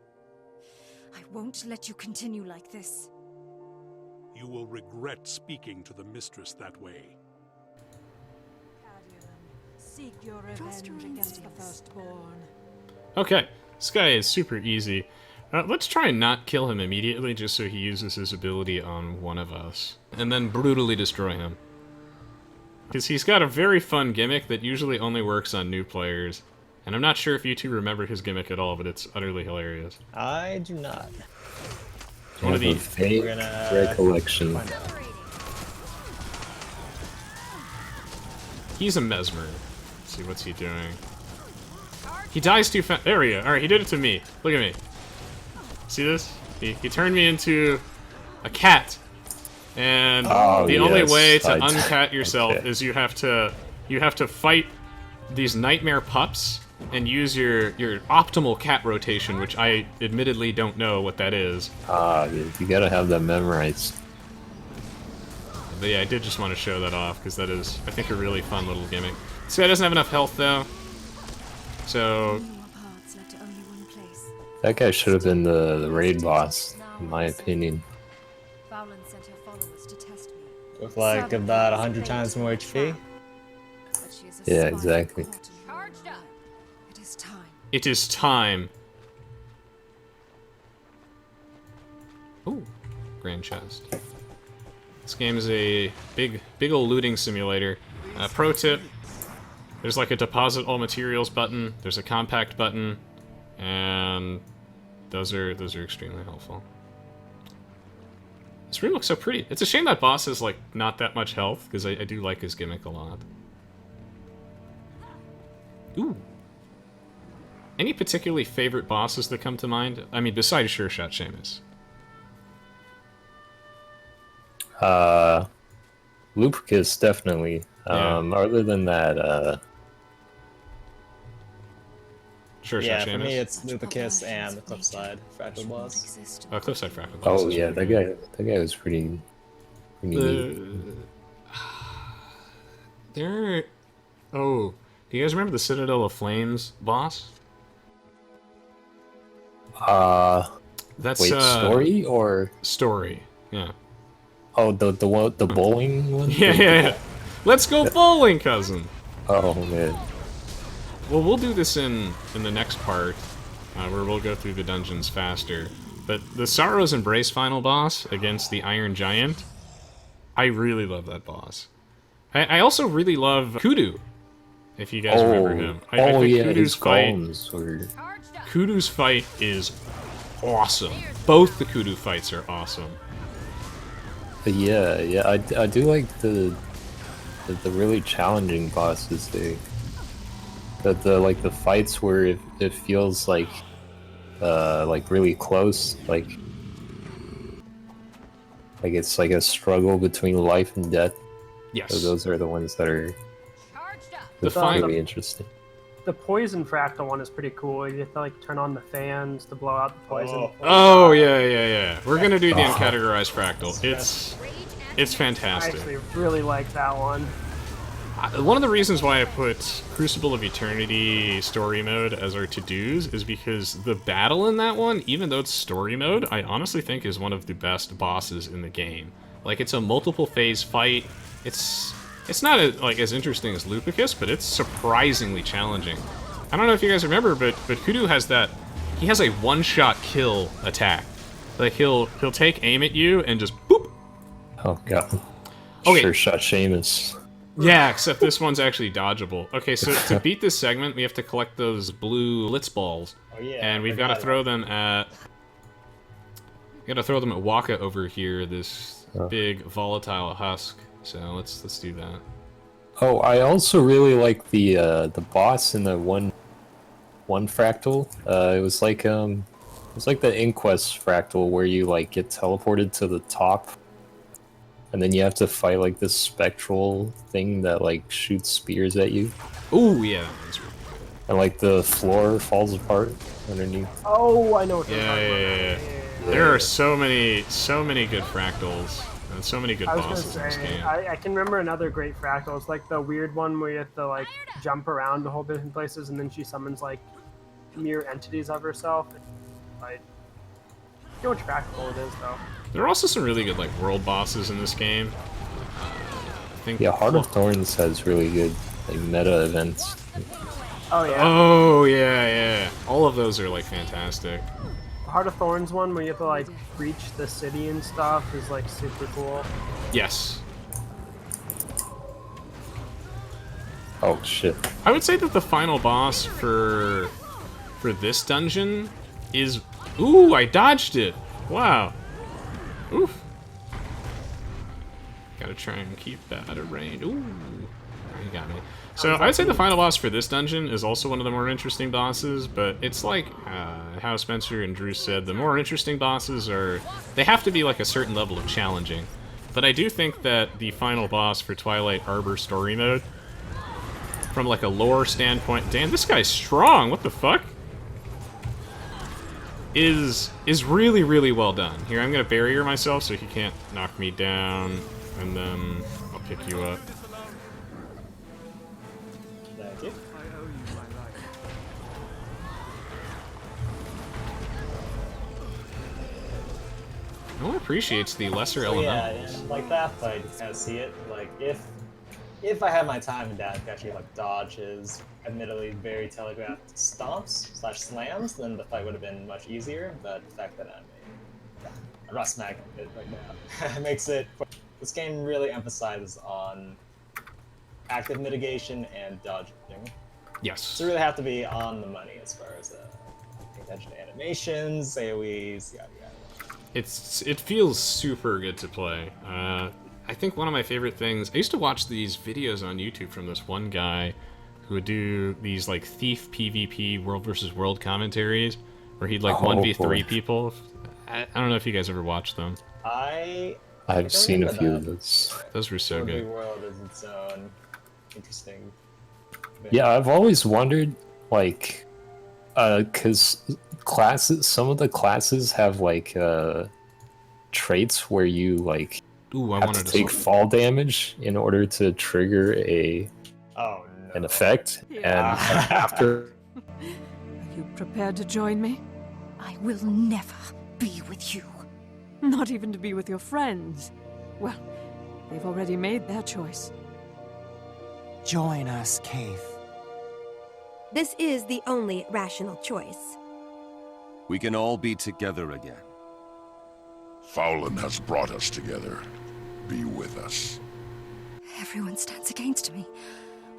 I won't let you continue like this. You will regret speaking to the mistress that way. Cadeyrn, seek your revenge against the Firstborn. Okay, this guy is super easy. Let's try and not kill him immediately, just so he uses his ability on one of us. And then brutally destroy him. Because he's got a very fun gimmick that usually only works on new players. And I'm not sure if you two remember his gimmick at all, but it's utterly hilarious. I do not. It's one of the fake recollection. He's a mesmer. Let's see, what's he doing? He dies too fast. There we go. Alright, he did it to me. Look at me. See this? He turned me into a cat. And the only way to uncat yourself is you have to fight these nightmare pups and use your optimal cat rotation, which I admittedly don't know what that is. You gotta have that memorized. But yeah, I did just want to show that off, because that is, I think, a really fun little gimmick. This guy doesn't have enough health, though. So... That guy should have been the raid boss, in my opinion. Faolin sent her followers to test me. With like about 100 times more HP. Yeah, exactly. It is time. It is time. Ooh, grand chest. This game is a big ol' looting simulator. Pro tip: there's like a deposit all materials button. There's a compact button. And those are extremely helpful. This room looks so pretty. It's a shame that boss has, like, not that much health, because I do like his gimmick a lot. Ooh. Any particularly favorite bosses that come to mind? I mean, besides Sure Shot Seamus. Lubricus, definitely. Other than that, Sure, yeah, for me it's Lupicus and the Cliffside Fractal boss. Oh, Cliffside Fractal boss. Oh yeah, that guy was pretty neat. Oh, do you guys remember the Citadel of Flames boss? That's wait, Story or Story? Yeah. Oh, the bowling one. Yeah. Let's go bowling, cousin. Oh man. Well, we'll do this in the next part, where we'll go through the dungeons faster. But the Sorrow's Embrace final boss against the Iron Giant, I really love that boss. I also really love Kudu, if you guys remember him. I think yeah, Kudu's fight. Kudu's fight is awesome. Both the Kudu fights are awesome. Yeah, I do like the really challenging bosses. The fights where it feels like really close, like it's like a struggle between life and death. Yes. So those are the ones that are really interesting. The poison fractal one is pretty cool. You have to like turn on the fans to blow out the poison. Oh yeah. We're gonna do the uncategorized fractal. It's I fantastic. actually really like that one. One of the reasons why I put Crucible of Eternity story mode as our to-dos is because the battle in that one, even though it's story mode, I honestly think is one of the best bosses in the game. Like, it's a multiple phase fight. It's not like as interesting as Lupicus, but it's surprisingly challenging. I don't know if you guys remember, but Kudu has that. He has a one-shot kill attack. Like he'll take aim at you and just boop. Oh god. Okay. Sure shot Seamus. Yeah, except this one's actually dodgeable. Okay, so to beat this segment, we have to collect those blue Litz balls. Oh yeah. And we've got to throw them at... Waka over here, this big volatile Husk. So let's do that. Oh, I also really like the boss in the one fractal. It was like the Inquest fractal where you like get teleported to the top. And then you have to fight like this spectral thing that like shoots spears at you. Ooh, yeah. That's really cool. And like the floor falls apart underneath. Oh, I know what you're Yeah, talking yeah, about. yeah. There are so many good fractals and so many good I was bosses in gonna this say, game. I can remember another great fractal. It's like the weird one where you have to like jump around a whole different places, and then she summons like mirror entities of herself. Like, I know which fractal it is though. There are also some really good like world bosses in this game. I think. Yeah, Heart of Thorns has really good like meta events. Oh yeah. Oh yeah. All of those are like fantastic. Heart of Thorns one where you have to like breach the city and stuff is like super cool. Yes. Oh shit. I would say that the final boss for this dungeon is... Ooh, I dodged it! Wow. Oof. Gotta try and keep that at a range. Ooh. You got me. So I would say the final boss for this dungeon is also one of the more interesting bosses, but it's like how Spencer and Drew said, the more interesting bosses are... They have to be like a certain level of challenging. But I do think that the final boss for Twilight Arbor Story mode, from like a lore standpoint... Damn, this guy's strong! What the fuck? Is really, really well done. Here, I'm gonna barrier myself so he can't knock me down, and then I'll pick you up. Thank you. No one appreciates the lesser So, yeah, elementals. and like that fight, you kind of see it. Like if I had my time in that, I could actually like dodge his admittedly very telegraphed stomps / slams, then the fight would have been much easier. But the fact that I'm a rust magnet right now makes it. This game really emphasizes on active mitigation and dodging. Yes. So you really have to be on the money as far as paying attention to animations, AoEs, yada yada. It feels super good to play. I think one of my favorite things... I used to watch these videos on YouTube from this one guy who would do these like Thief PvP World vs. World commentaries where he'd like 1v3 people. I don't know if you guys ever watched them. I've seen a few of those. Those were so good. World is its own interesting. Yeah, I've always wondered, like, because some of the classes have like traits where you like have to take fall damage in order to trigger an effect, and after. Are you prepared to join me? I will never be with you. Not even to be with your friends. Well, they've already made their choice. Join us, Kaith. This is the only rational choice. We can all be together again. Faolin has brought us together. Be with us. Everyone stands against me.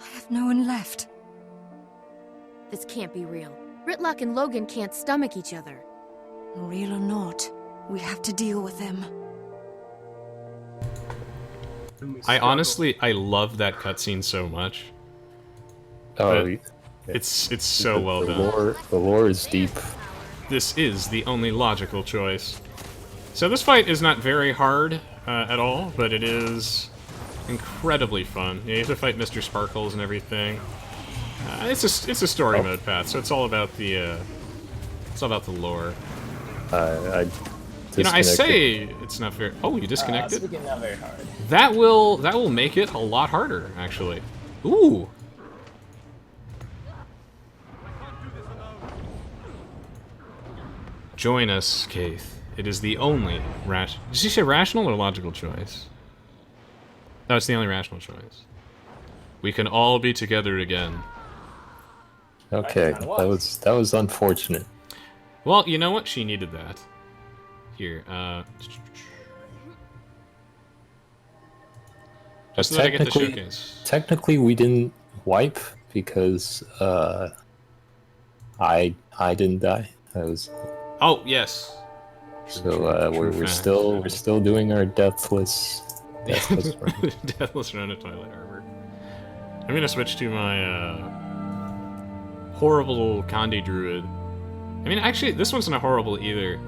I have no one left. This can't be real. Ritlock and Logan can't stomach each other. Real or not, we have to deal with them. I love that cutscene so much. Oh, it's so well done. The lore is deep. This is the only logical choice. So this fight is not very hard at all, but it is incredibly fun. You have to fight Mr. Sparkles and everything. It's a story mode path, so it's all about the lore. You know, I say it's not fair. Oh, you disconnected? Speaking not very hard. That will make it a lot harder, actually. Ooh. Join us, Keith. It is the only did you say rational or logical choice? No, it's the only rational choice. We can all be together again. Okay, that was unfortunate. Well, you know what? She needed that. Here, just so that I get the showcase. Technically, we didn't wipe because I didn't die. I was. Oh yes. So we're still doing our deathless run. Deathless run at Twilight Arbor. I'm gonna switch to my horrible Conde Druid. I mean, actually, this one's not horrible either.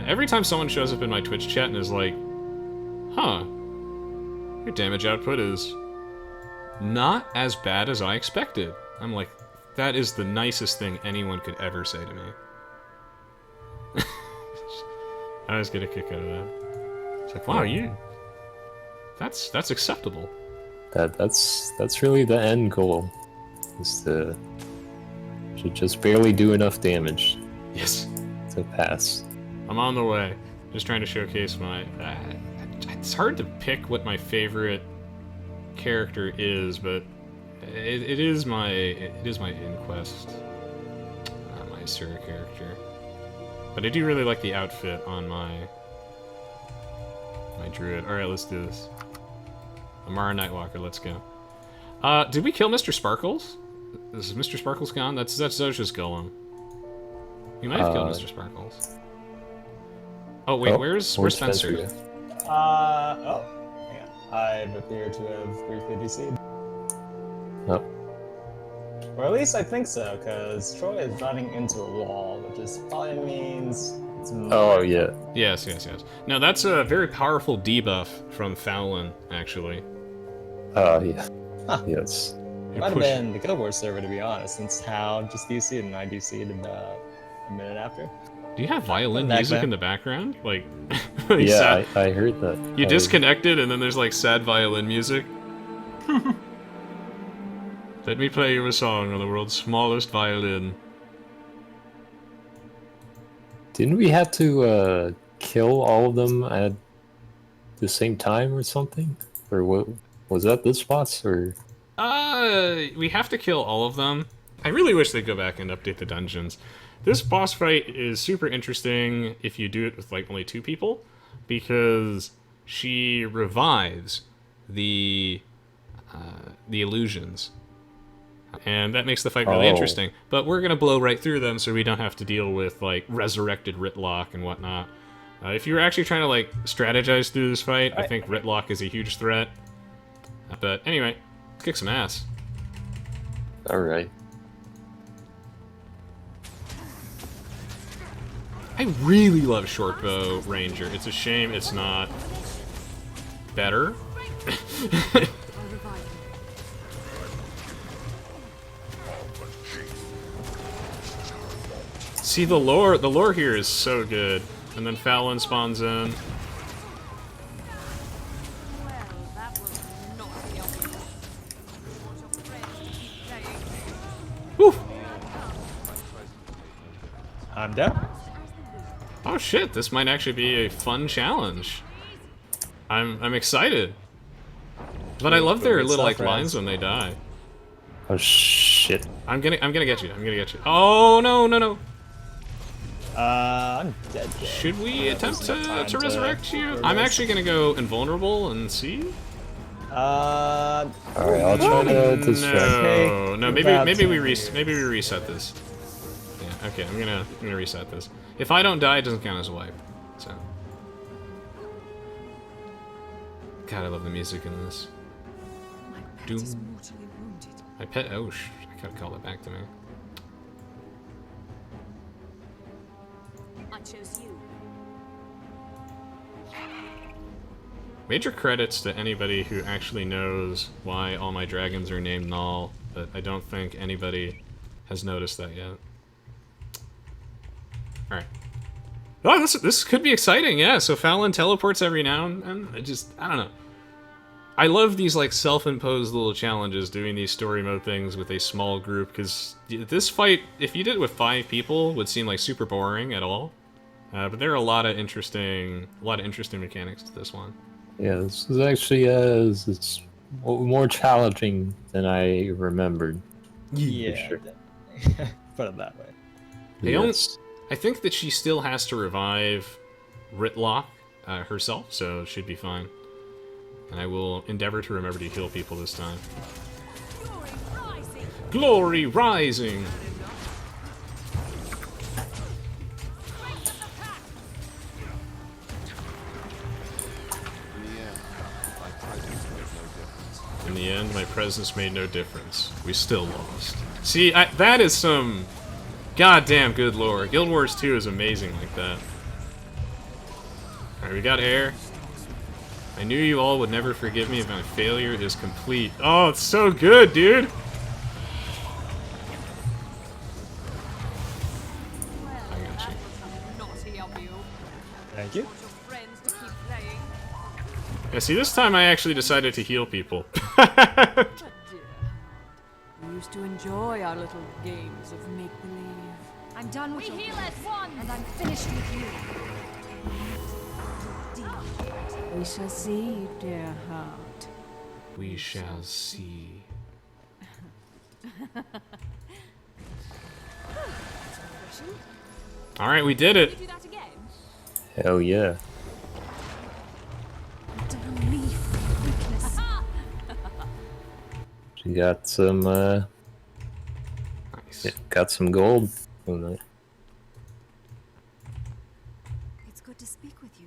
Every time someone shows up in my Twitch chat and is like, huh, your damage output is not as bad as I expected. I'm like, that is the nicest thing anyone could ever say to me. I always get a kick out of that. It's like, wow, that's acceptable. That's really the end goal, is to just barely do enough damage. Yes. To pass. I'm on the way. Just trying to showcase my. It's hard to pick what my favorite character is, but it is my Inquest, my Sir character. But I do really like the outfit on my druid. All right, let's do this. Amara Nightwalker, let's go. Did we kill Mr. Sparkles? Is Mr. Sparkles gone? That's Zosha's golem. We might have killed Mr. Sparkles. Oh wait, where's Spencer? Hang on. I appear to have briefly DC'd. Oh. Or at least I think so, because Troy is running into a wall, which probably means it's Oh yeah. Yes. No, that's a very powerful debuff from Faolin, actually. Yeah. Huh. Yes. It might have been the Guild Wars server, to be honest, since Hal just DC'd and I DC'd about a minute after. Do you have violin music in the background? Like, yeah, I heard that. You disconnected and then there's like sad violin music. Let me play you a song on the world's smallest violin. Didn't we have to kill all of them at the same time or something? Or what was that this boss or? We have to kill all of them. I really wish they'd go back and update the dungeons. This boss fight is super interesting if you do it with like only 2 people, because she revives the illusions, and that makes the fight really interesting. But we're gonna blow right through them, so we don't have to deal with like resurrected Ritlock and whatnot. If you're actually trying to like strategize through this fight, I think Ritlock is a huge threat. But anyway, let's kick some ass. All right. I really love Shortbow Ranger. It's a shame it's not better. See, the lore here is so good. And then Faolin spawns in. Woo! I'm down. Oh shit, this might actually be a fun challenge. I'm excited. But I love their little like lines when they die. Oh shit. I'm gonna get you. I'm gonna get you. Oh no. I'm dead. Should we attempt to resurrect you? I'm actually gonna go invulnerable and see. Alright, I'll try to distract. No, maybe we reset this. Yeah, okay, I'm gonna reset this. If I don't die, it doesn't count as a wipe. So. God, I love the music in this. Doom. My pet. Oh, I gotta call it back to me. I chose you. Major credits to anybody who actually knows why all my dragons are named Null, but I don't think anybody has noticed that yet. Alright. Oh, this could be exciting, yeah. So Faolin teleports every now and then. I don't know. I love these like self-imposed little challenges, doing these story mode things with a small group, because this fight, if you did it with 5 people, would seem like super boring at all. But there are a lot of interesting mechanics to this one. Yeah, this is actually it's more challenging than I remembered. Yeah, sure. Put it that way. I think that she still has to revive Ritlock herself, so should be fine. And I will endeavor to remember to heal people this time. Glory rising! In the end, my presence made no difference. We still lost. See, that is some goddamn good lore. Guild Wars 2 is amazing like that. Alright, we got air. I knew you all would never forgive me if my failure is complete. Oh, it's so good, dude! I got you. Thank you. Yeah, see, this time I actually decided to heal people. We used to enjoy our little games of make-believe. I'm done with you. We heal as one, and I'm finished with you. We shall see, dear heart. We shall see. Alright, we did it! Hell yeah. She got some, nice. Yeah, got some gold from that. It's good to speak with you.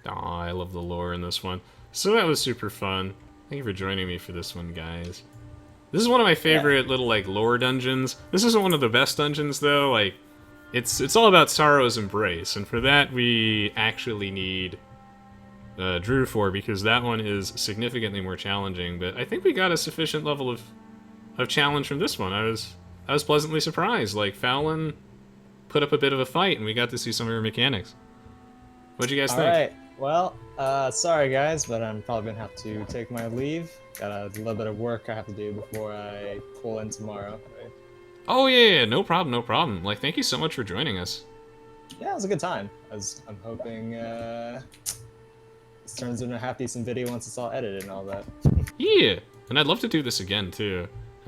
Aw, I love the lore in this one. So that was super fun. Thank you for joining me for this one, guys. This is one of my favorite little, like, lore dungeons. This isn't one of the best dungeons, though. Like, it's all about Sorrow's Embrace, and for that we actually need Drew for, because that one is significantly more challenging. But I think we got a sufficient level of challenge from this one. I was pleasantly surprised. Like, Faolin put up a bit of a fight, and we got to see some of her mechanics. What'd you guys think? Alright, well, sorry guys, but I'm probably gonna have to take my leave. Got a little bit of work I have to do before I pull in tomorrow. Right? Oh yeah, no problem, no problem. Like, thank you so much for joining us. Yeah, it was a good time. I'm hoping this turns into a half-decent video once it's all edited and all that. Yeah, and I'd love to do this again, too.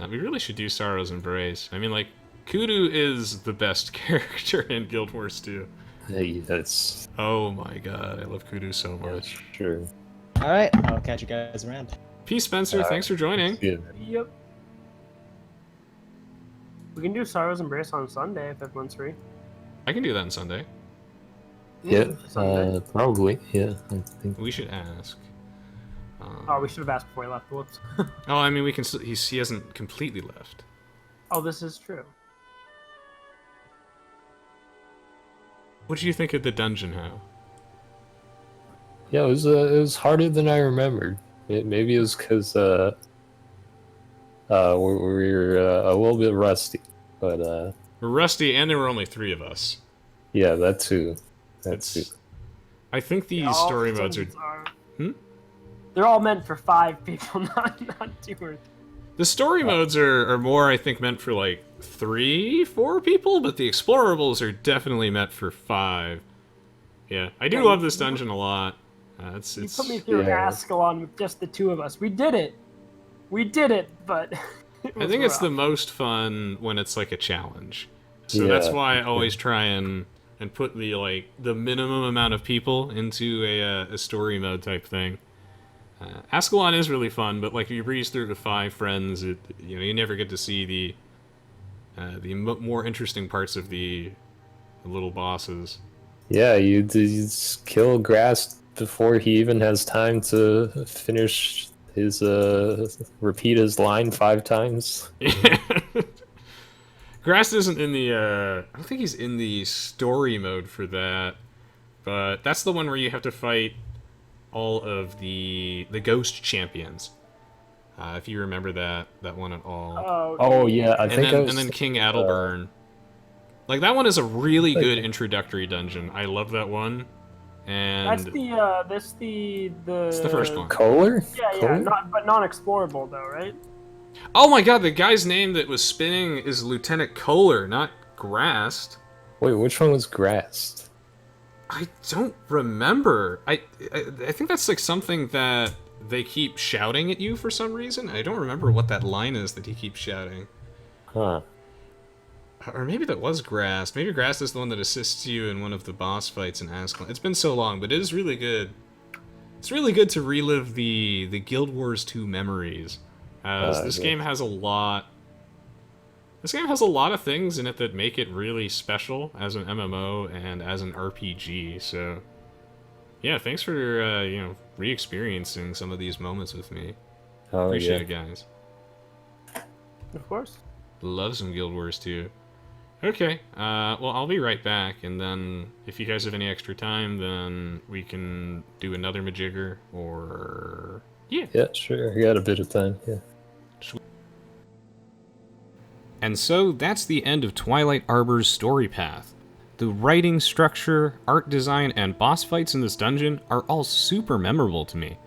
We really should do Sorrow's Embrace. I mean, like, Kudu is the best character in Guild Wars 2. Hey, that's... Oh my god, I love Kudu so much. Sure. Alright, I'll catch you guys around. Peace, Spencer. Thanks for joining. Good. Yep. We can do Sorrow's Embrace on Sunday if everyone's free. I can do that on Sunday. Yeah, probably. Yeah, I think we should ask. Oh, we should have asked before he left. Whoops. Oh, I mean, we can. He hasn't completely left. Oh, this is true. What do you think of the dungeon, How? Yeah, it was harder than I remembered. Maybe it was because we were a little bit rusty, but we're rusty, and there were only 3 of us. Yeah, that too. That too. I think these story modes are. They're all meant for 5 people, not 2 or 3. The story modes are more, I think, meant for like 3, 4 people, but the explorables are definitely meant for 5. Yeah, I do love this dungeon a lot. It's you put me through Ascalon with just the 2 of us. We did it. We did it, but I think it's the most fun when it's like a challenge. So that's why I always try and put the minimum amount of people into a story mode type thing. Ascalon is really fun, but like you breeze through with 5 friends, you never get to see the more interesting parts of the little bosses. Yeah, you just kill Grass before he even has time to finish his repeat his line 5 times. Yeah. Grass isn't in the I don't think he's in the story mode for that, but that's the one where you have to fight all of the ghost champions. If you remember that one at all. Oh yeah, I think. And then King Adelburn. Like that one is a really good introductory dungeon. I love that one. And that's the it's the first one. Kohler? Yeah, Kohler? but non-explorable though, right? Oh my god, the guy's name that was spinning is Lieutenant Kohler, not Grast. Wait, which one was Grast? I don't remember. I think that's like something that they keep shouting at you for some reason. I don't remember what that line is that he keeps shouting. Huh. Or maybe that was Grast. Maybe Grast is the one that assists you in one of the boss fights in Ascalon. It's been so long, but it is really good. It's really good to relive the Guild Wars 2 memories. As this game has a lot... This game has a lot of things in it that make it really special as an MMO and as an RPG, so... Yeah, thanks for, you know, re-experiencing some of these moments with me. Oh, Appreciate it, guys. Of course. Love some Guild Wars 2. Okay, well, I'll be right back, and then if you guys have any extra time, then we can do another Majigger, or... Yeah. Yeah, sure. We got a bit of time, yeah. And so, that's the end of Twilight Arbor's story path. The writing, structure, art design, and boss fights in this dungeon are all super memorable to me.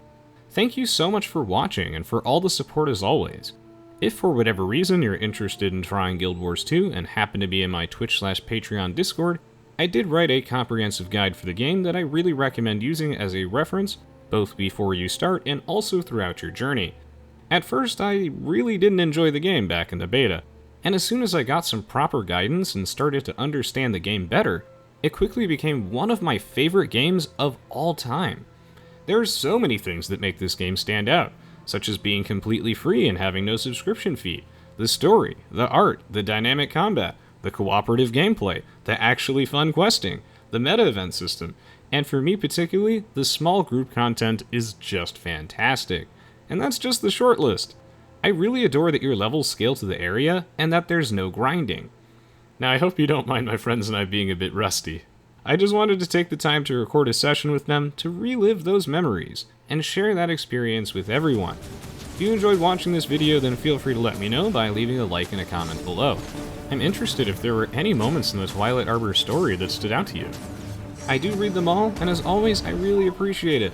Thank you so much for watching, and for all the support as always. If for whatever reason you're interested in trying Guild Wars 2 and happen to be in my Twitch/Patreon Discord, I did write a comprehensive guide for the game that I really recommend using as a reference, both before you start and also throughout your journey. At first, I really didn't enjoy the game back in the beta, and as soon as I got some proper guidance and started to understand the game better, it quickly became one of my favorite games of all time. There are so many things that make this game stand out, such as being completely free and having no subscription fee, the story, the art, the dynamic combat, the cooperative gameplay, the actually fun questing, the meta event system, and for me particularly, the small group content is just fantastic. And that's just the short list. I really adore that your levels scale to the area, and that there's no grinding. Now I hope you don't mind my friends and I being a bit rusty. I just wanted to take the time to record a session with them to relive those memories, and share that experience with everyone. If you enjoyed watching this video, then feel free to let me know by leaving a like and a comment below. I'm interested if there were any moments in the Twilight Arbor story that stood out to you. I do read them all, and as always, I really appreciate it.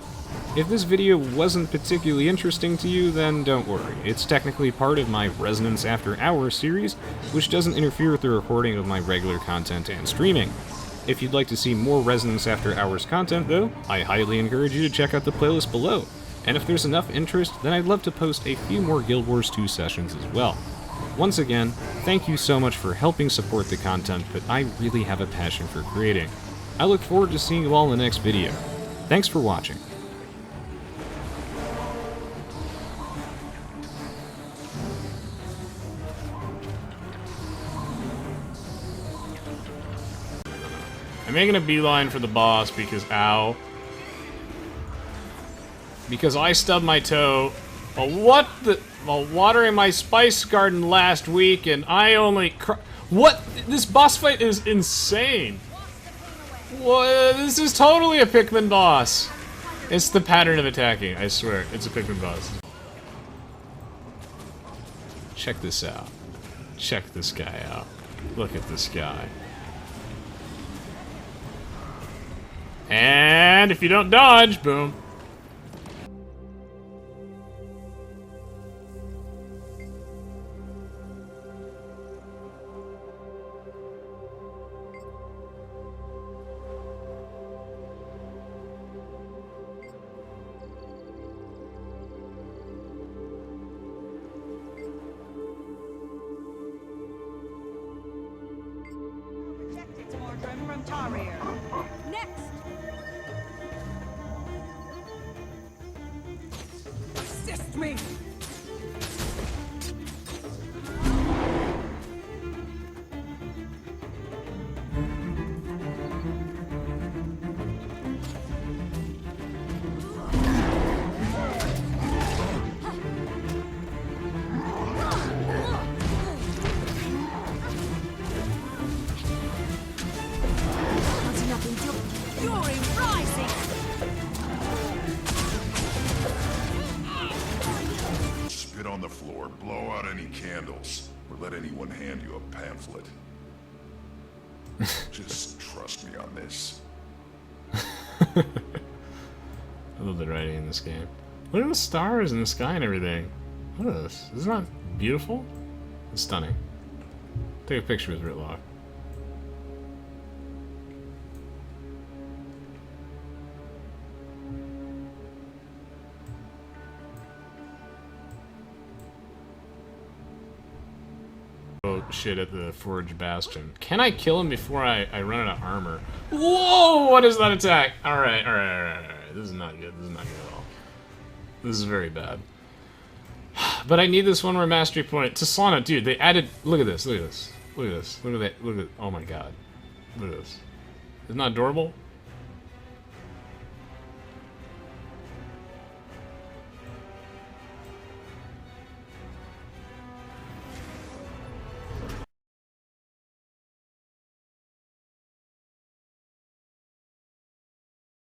If this video wasn't particularly interesting to you, then don't worry. It's technically part of my Resonance After Hours series, which doesn't interfere with the recording of my regular content and streaming. If you'd like to see more Resonance After Hours content, though, I highly encourage you to check out the playlist below. And if there's enough interest, then I'd love to post a few more Guild Wars 2 sessions as well. Once again, thank you so much for helping support the content that I really have a passion for creating. I look forward to seeing you all in the next video. Thanks for watching. I'm making a beeline for the boss because, ow. Because I stubbed my toe while watering my spice garden last week, and I only what? This boss fight is insane. What? This is totally a Pikmin boss. It's the pattern of attacking, I swear. It's a Pikmin boss. Check this out. Check this guy out. Look at this guy. And if you don't dodge, boom. Assist me! the floor, blow out any candles, or let anyone hand you a pamphlet. Just trust me on this. I love the writing in this game. Look at the stars in the sky and everything. What is this? Isn't that beautiful? It's stunning. Take a picture with Ritlock. Oh shit, at the Forge Bastion. Can I kill him before I run out of armor? Whoa! What is that attack? Alright. This is not good. This is not good at all. This is very bad. But I need this one more mastery point. Tasana, dude, they added... Look at this, look at this. Look at this. Look at that. Look at... Oh my god. Look at this. Isn't that adorable?